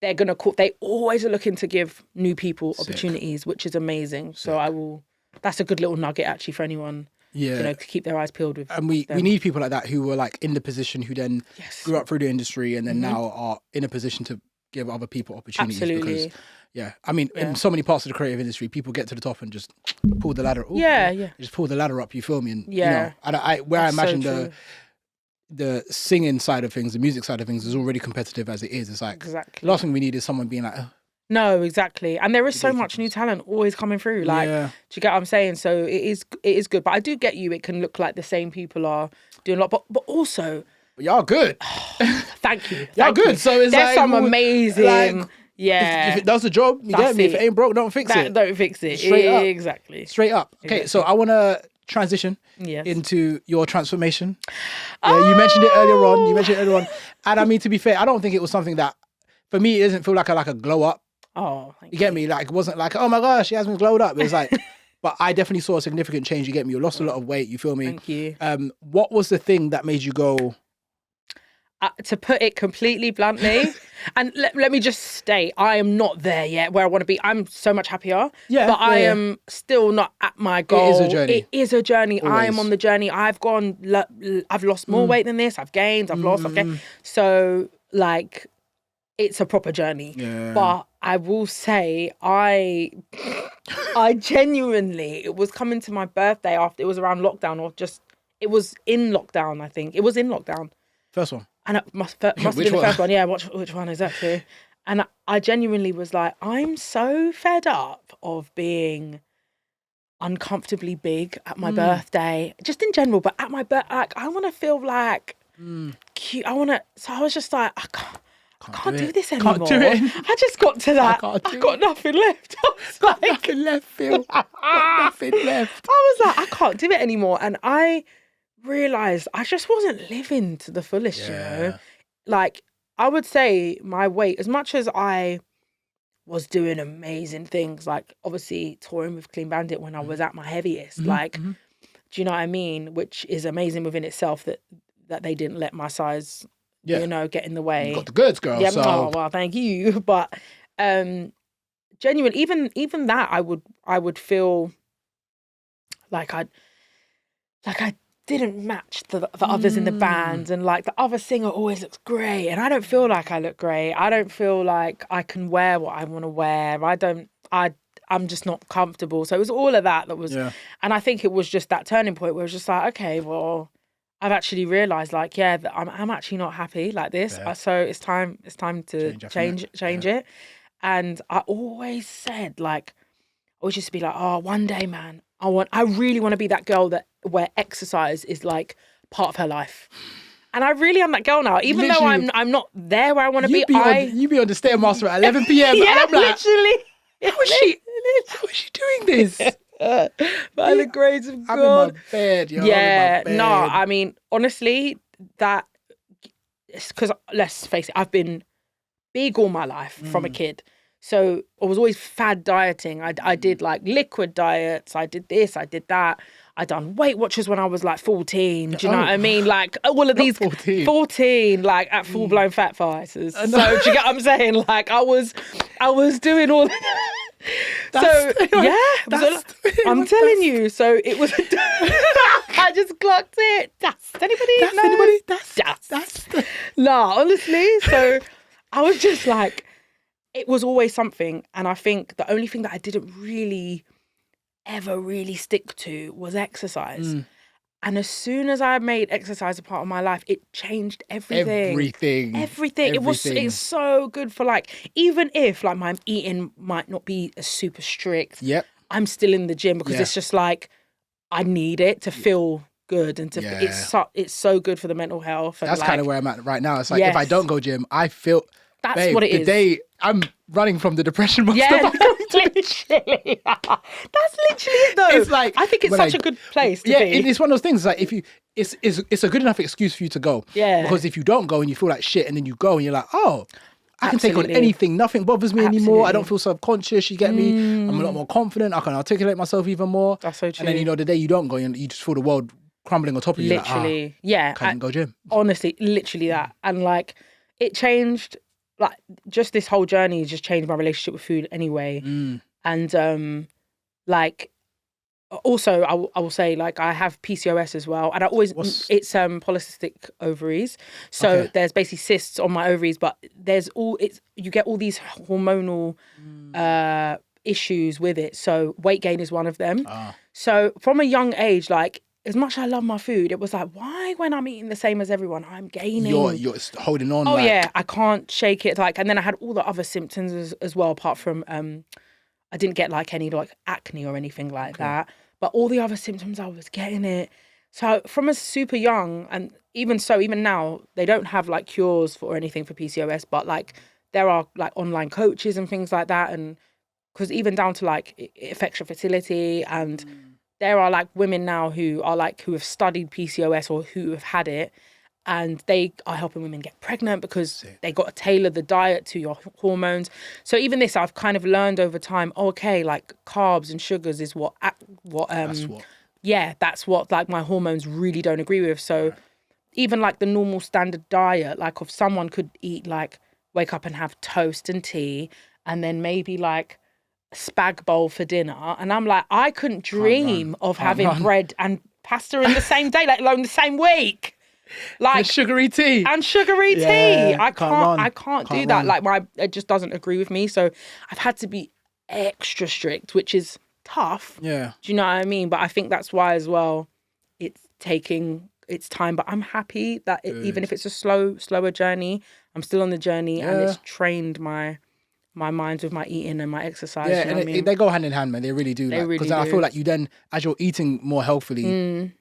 They're going to call, they always are looking to give new people opportunities, which is amazing. So that's a good little nugget actually for anyone, to keep their eyes peeled with.
And we need people like that who were like in the position who then grew up through the industry and then now are in a position to give other people opportunities.
Absolutely.
Because, in so many parts of the creative industry, people get to the top and just pull the ladder. Just pull the ladder up, you feel me? And, I imagine the singing side of things, the music side of things is already competitive as it is. It's like, the last thing we need is someone being like,
no, exactly. And there is so much new talent always coming through. Like, do you get what I'm saying? So it is good. But I do get you. It can look like the same people are doing a lot. But also...
But y'all good.
Thank you.
Y'all good. So it's
There's some amazing...
If it does the job, you get me. If it ain't broke, don't fix it.
Don't fix it.
Straight up.
Exactly.
Straight up. Okay, so I want to transition into your transformation. You mentioned it earlier on. And I mean, to be fair, I don't think it was something that, for me, it doesn't feel like a glow up.
Oh,
you get me? Like, it wasn't like, oh my gosh, Yasmin glowed up. It was like, but I definitely saw a significant change. You get me? You lost a lot of weight. You feel me?
Thank you.
What was the thing that made you go...
to put it completely bluntly, and let me just state, I am not there yet where I want to be. I'm so much happier, but I am still not at my goal. It is a journey. Always. I am on the journey. I've lost more weight than this. I've gained, I've lost, I've gained. So, like, it's a proper journey. Yeah. But I will say, I genuinely, it was coming to my birthday after, it was around lockdown, it was in lockdown, I think. It was in lockdown.
First one.
And it must have been the first one. Yeah, which one exactly? And I genuinely was like, I'm so fed up of being uncomfortably big at my birthday, just in general, but at my birthday, like, I want to feel like cute. So I was just like, I can't do this anymore.
Can't do it.
I just got to that. I got nothing left. I was like,
nothing left, Phil. Nothing left.
I was like, I can't do it anymore. And I realised I just wasn't living to the fullest, you know? Like, I would say my weight, as much as I was doing amazing things, like obviously touring with Clean Bandit when I was at my heaviest, do you know what I mean? Which is amazing within itself that they didn't let my size, get in the way.
You got the goods, girl.
Yeah,
so...
oh, well, thank you. But genuine, even that, I would feel like I didn't match the others in the band, and like the other singer always looks great and I don't feel like I look great. I don't feel like I can wear what I want to wear. I'm just not comfortable. So it was all of that was, and I think it was just that turning point where it was just like, okay, well, I've actually realised like, that I'm actually not happy like this. So it's time to change it. And I always said, like, I always used to be like, oh, one day, man, I really want to be that girl where exercise is like part of her life. And I really am that girl now. Even though I'm not there where I want to be.
You be on the Stairmaster at 11 p.m.
Yeah,
and I'm like,
literally.
how is she doing this?
By the grace of God.
I'm in my bed, yo.
Yeah,
I'm in my bed.
no, I mean, honestly, that, because let's face it, I've been big all my life from a kid. So I was always fad dieting. I did like liquid diets. I did this, I did that. I done Weight Watchers when I was like 14. Do you know what I mean? Like all of these 14, like at full blown fat fighters. So do you get what I'm saying? Like I was doing all I'm telling you. So it was I just clocked it. Anybody? That's nah, honestly. So I was just like, it was always something. And I think the only thing that I didn't really ever really stick to was exercise. And as soon as I made exercise a part of my life, it changed everything. It's so good for like, even if like my eating might not be super strict, I'm still in the gym because it's just like, I need it to feel good and to it's so good for the mental health. And
that's
like,
kind of where I'm at right now. It's like if I don't go gym, I feel
what it is.
The day I'm running from the depression monster.
Yeah, that's literally it though.
It's like,
I think it's such a good place to be.
It's one of those things like if you it's a good enough excuse for you to go.
Yeah.
Because if you don't go and you feel like shit and then you go and you're like, oh, I can take on anything. Nothing bothers me anymore. I don't feel subconscious. You get me? I'm a lot more confident. I can articulate myself even more.
That's so true.
And then, the day you don't go, you just feel the world crumbling on top of you.
Literally.
Like, can't go gym.
Honestly, literally that. And like, it changed, like, just this whole journey just changed my relationship with food anyway. And like, also, I will say, like, I have PCOS as well. And it's polycystic ovaries. So there's basically cysts on my ovaries, but you get all these hormonal issues with it. So weight gain is one of them. So from a young age, like, as much as I love my food, it was like, why when I'm eating the same as everyone, I'm gaining?
You're holding on.
Oh, yeah. I can't shake it. Like, and then I had all the other symptoms as well, apart from, I didn't get like any like acne or anything like that. But all the other symptoms, I was getting it. So from a super young, and even now, they don't have like cures for anything for PCOS, but like there are like online coaches and things like that. And because even down to like it affects your fertility, and there are like women now who have studied PCOS or who have had it, and they are helping women get pregnant because they got to tailor the diet to your hormones. So even this, I've kind of learned over time, like carbs and sugars is that's what like my hormones really don't agree with. So even like the normal standard diet, like if someone could eat like, wake up and have toast and tea and then maybe like a spag bowl for dinner. And I'm like, I couldn't dream of having bread and pasta in the same day, let alone the same week. Like
and sugary tea.
I can't do that. Like it just doesn't agree with me. So I've had to be extra strict, which is tough.
Yeah.
Do you know what I mean? But I think that's why as well it's taking its time. But I'm happy that even if it's a slower journey, I'm still on the journey and it's trained my mind with my eating and my exercise.
Yeah,
you know
and
what I mean?
they go hand in hand, man. They really do. Because then I feel like you then, as you're eating more healthily,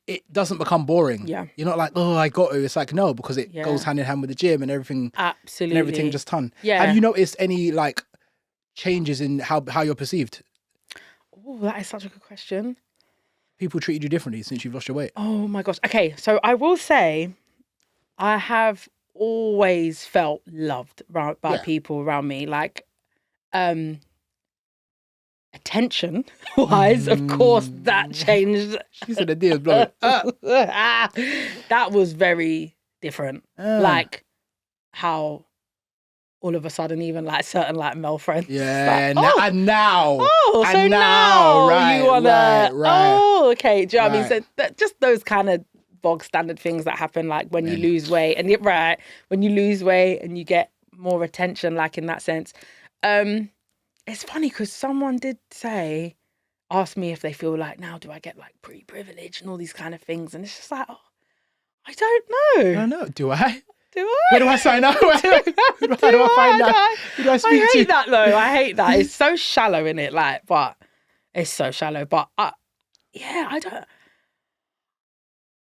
it doesn't become boring.
Yeah.
You're not like, oh, I got to. It's like, no, because it goes hand in hand with the gym and everything.
Absolutely.
And everything just ton.
Yeah.
Have you noticed any like changes in how you're perceived?
Oh, that is such a good question.
People treated you differently since you've lost your weight.
Oh my gosh. Okay, so I will say I have always felt loved by people around me. Like, attention wise, of course, that changed.
She said the deal's blowing up.
That was very different. Like how all of a sudden, even like certain like male friends.
Yeah,
like,
now.
Oh, so now you wanna.
Right.
Oh, okay. Do you know what I mean? So just those kind of bog standard things that happen, like when you lose weight, and when you lose weight and you get more attention, like in that sense. It's funny because someone did ask me if they feel like now do I get like pretty privileged and all these kind of things, and it's just like, oh, I don't know.
I don't know. Do I?
Do I?
Where do I sign up? How do I find out? Who do I speak to?
I hate that though. I hate that. It's so shallow in it, like, but it's so shallow. But I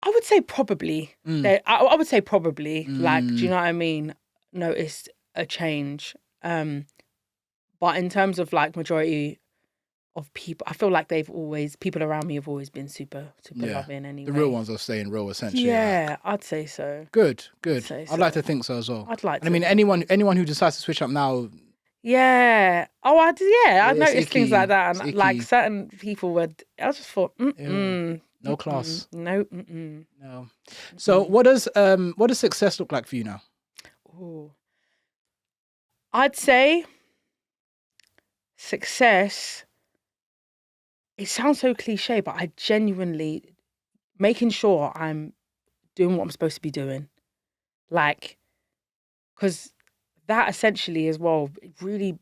I would say probably. I would say probably. Like, do you know what I mean? Noticed a change. But in terms of like majority of people, I feel like people around me have always been super loving anyway.
The real ones are staying real, essentially.
Yeah, I'd say so.
Good.
I'd
like to think so as well.
I'd like to.
I mean, anyone who decides to switch up now.
Yeah. Oh, I noticed
icky.
things like that, and
It's
like
icky.
certain people would. I just thought,
No class.
No.
No. So what does success look like for you now?
Ooh. I'd say success. It sounds so cliche, but I genuinely making sure I'm doing what I'm supposed to be doing, like, because that essentially as well, it really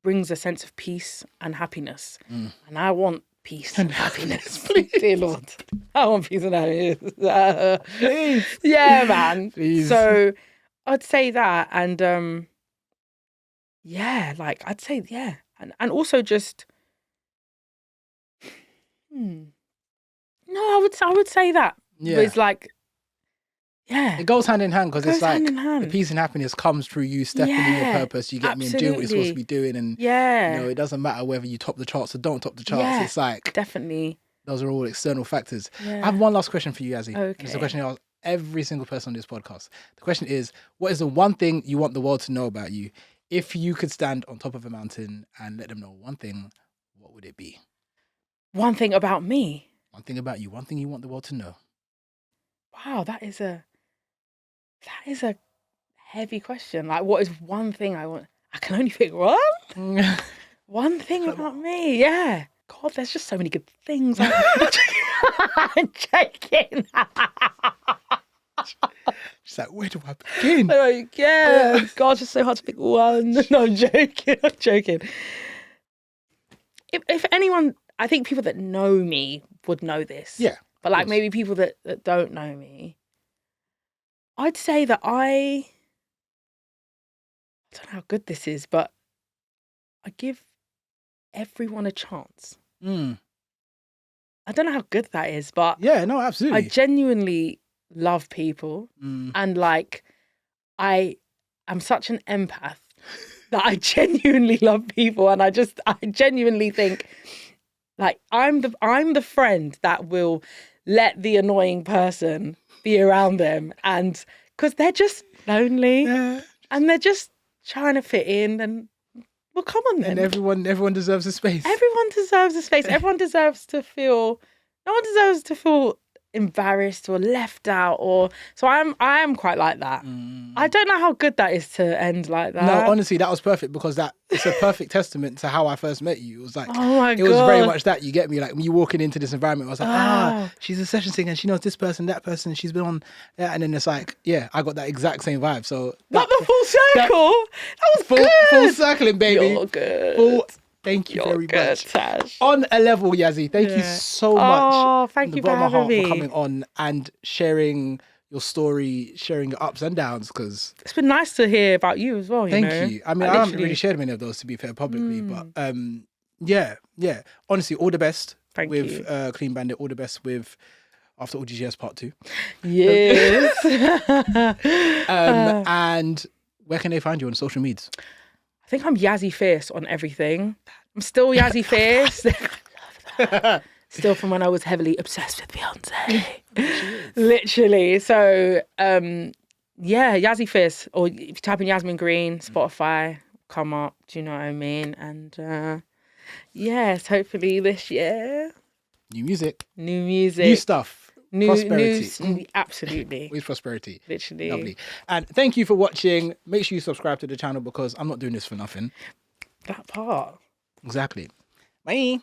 brings a sense of peace and happiness. And I want peace and happiness, please, dear Lord. I want peace and happiness.
Please.
Yeah, man.
Please.
So I'd say that, and yeah, like I'd say and also just no, I would say that.
Yeah.
It's like, yeah.
It goes hand in hand because it's like
hand in hand.
the peace and happiness comes through you stepping in your purpose. You get me and doing what you're supposed to be doing, and it doesn't matter whether you top the charts or don't top the charts.
Yeah,
it's like
definitely.
Those are all external factors.
Yeah.
I have one last question for you, Yazzie.
Okay.
It's a question I ask every single person on this podcast. The question is, what is the one thing you want the world to know about you? If you could stand on top of a mountain and let them know one thing, what would it be?
One thing about me?
One thing about you. One thing you want the world to know.
Wow, that is a heavy question. Like, what is one thing I want? I can only pick one. One thing about me, yeah. God, there's just so many good things. I'm joking.
She's like, where do I begin?
Like, yeah, God, it's so hard to pick one. No, I'm joking. If anyone, I think people that know me would know this.
Yeah.
But like maybe people that don't know me, I'd say that I don't know how good this is, but I give everyone a chance. I don't know how good that is, but
yeah, no, absolutely.
I genuinely love people, and like I am such an empath that I genuinely love people, and I genuinely think like I'm the friend that will let the annoying person be around them, and because they're just lonely and they're just trying to fit in, and well, come on then.
And everyone deserves a space.
Everyone deserves a space. Everyone deserves to feel. No one deserves to feel embarrassed or left out, or so I am quite like that. I don't know how good that is to end like that.
No, honestly, that was perfect because it's a perfect testament to how I first met you. It was like,
oh my God.
It was very much that, you get me, like when you walking into this environment, I was like, she's a session singer and she knows this person, that person, she's been on, and then it's like, yeah, I got that exact same vibe. So
not the full circle. That was
full circling, baby.
You're good.
Thank you
You're
very
good,
much.
Tash.
On a level, Yazzie, thank you so much.
Oh, thank you for having me.
For coming on and sharing your story, sharing your ups and downs, because
it's been nice to hear about you as well.
Thank you. I mean, I haven't really shared many of those, to be fair, publicly, but yeah. Honestly, all the best with Clean Bandit. All the best with After All GGS Part 2.
Yes.
And where can they find you on social medias?
I think I'm Yazzie Fierce on everything. I'm still Yazzie Fierce. Still from when I was heavily obsessed with Beyonce. Literally. So, yeah, Yazzie Fierce. Or if you type in Yasmin Green, Spotify, come up. Do you know what I mean? And yes, hopefully this year.
New music.
New stuff.
Prosperity.
Absolutely.
With prosperity.
Literally.
Lovely. And thank you for watching. Make sure you subscribe to the channel because I'm not doing this for nothing.
That part.
Exactly. Bye.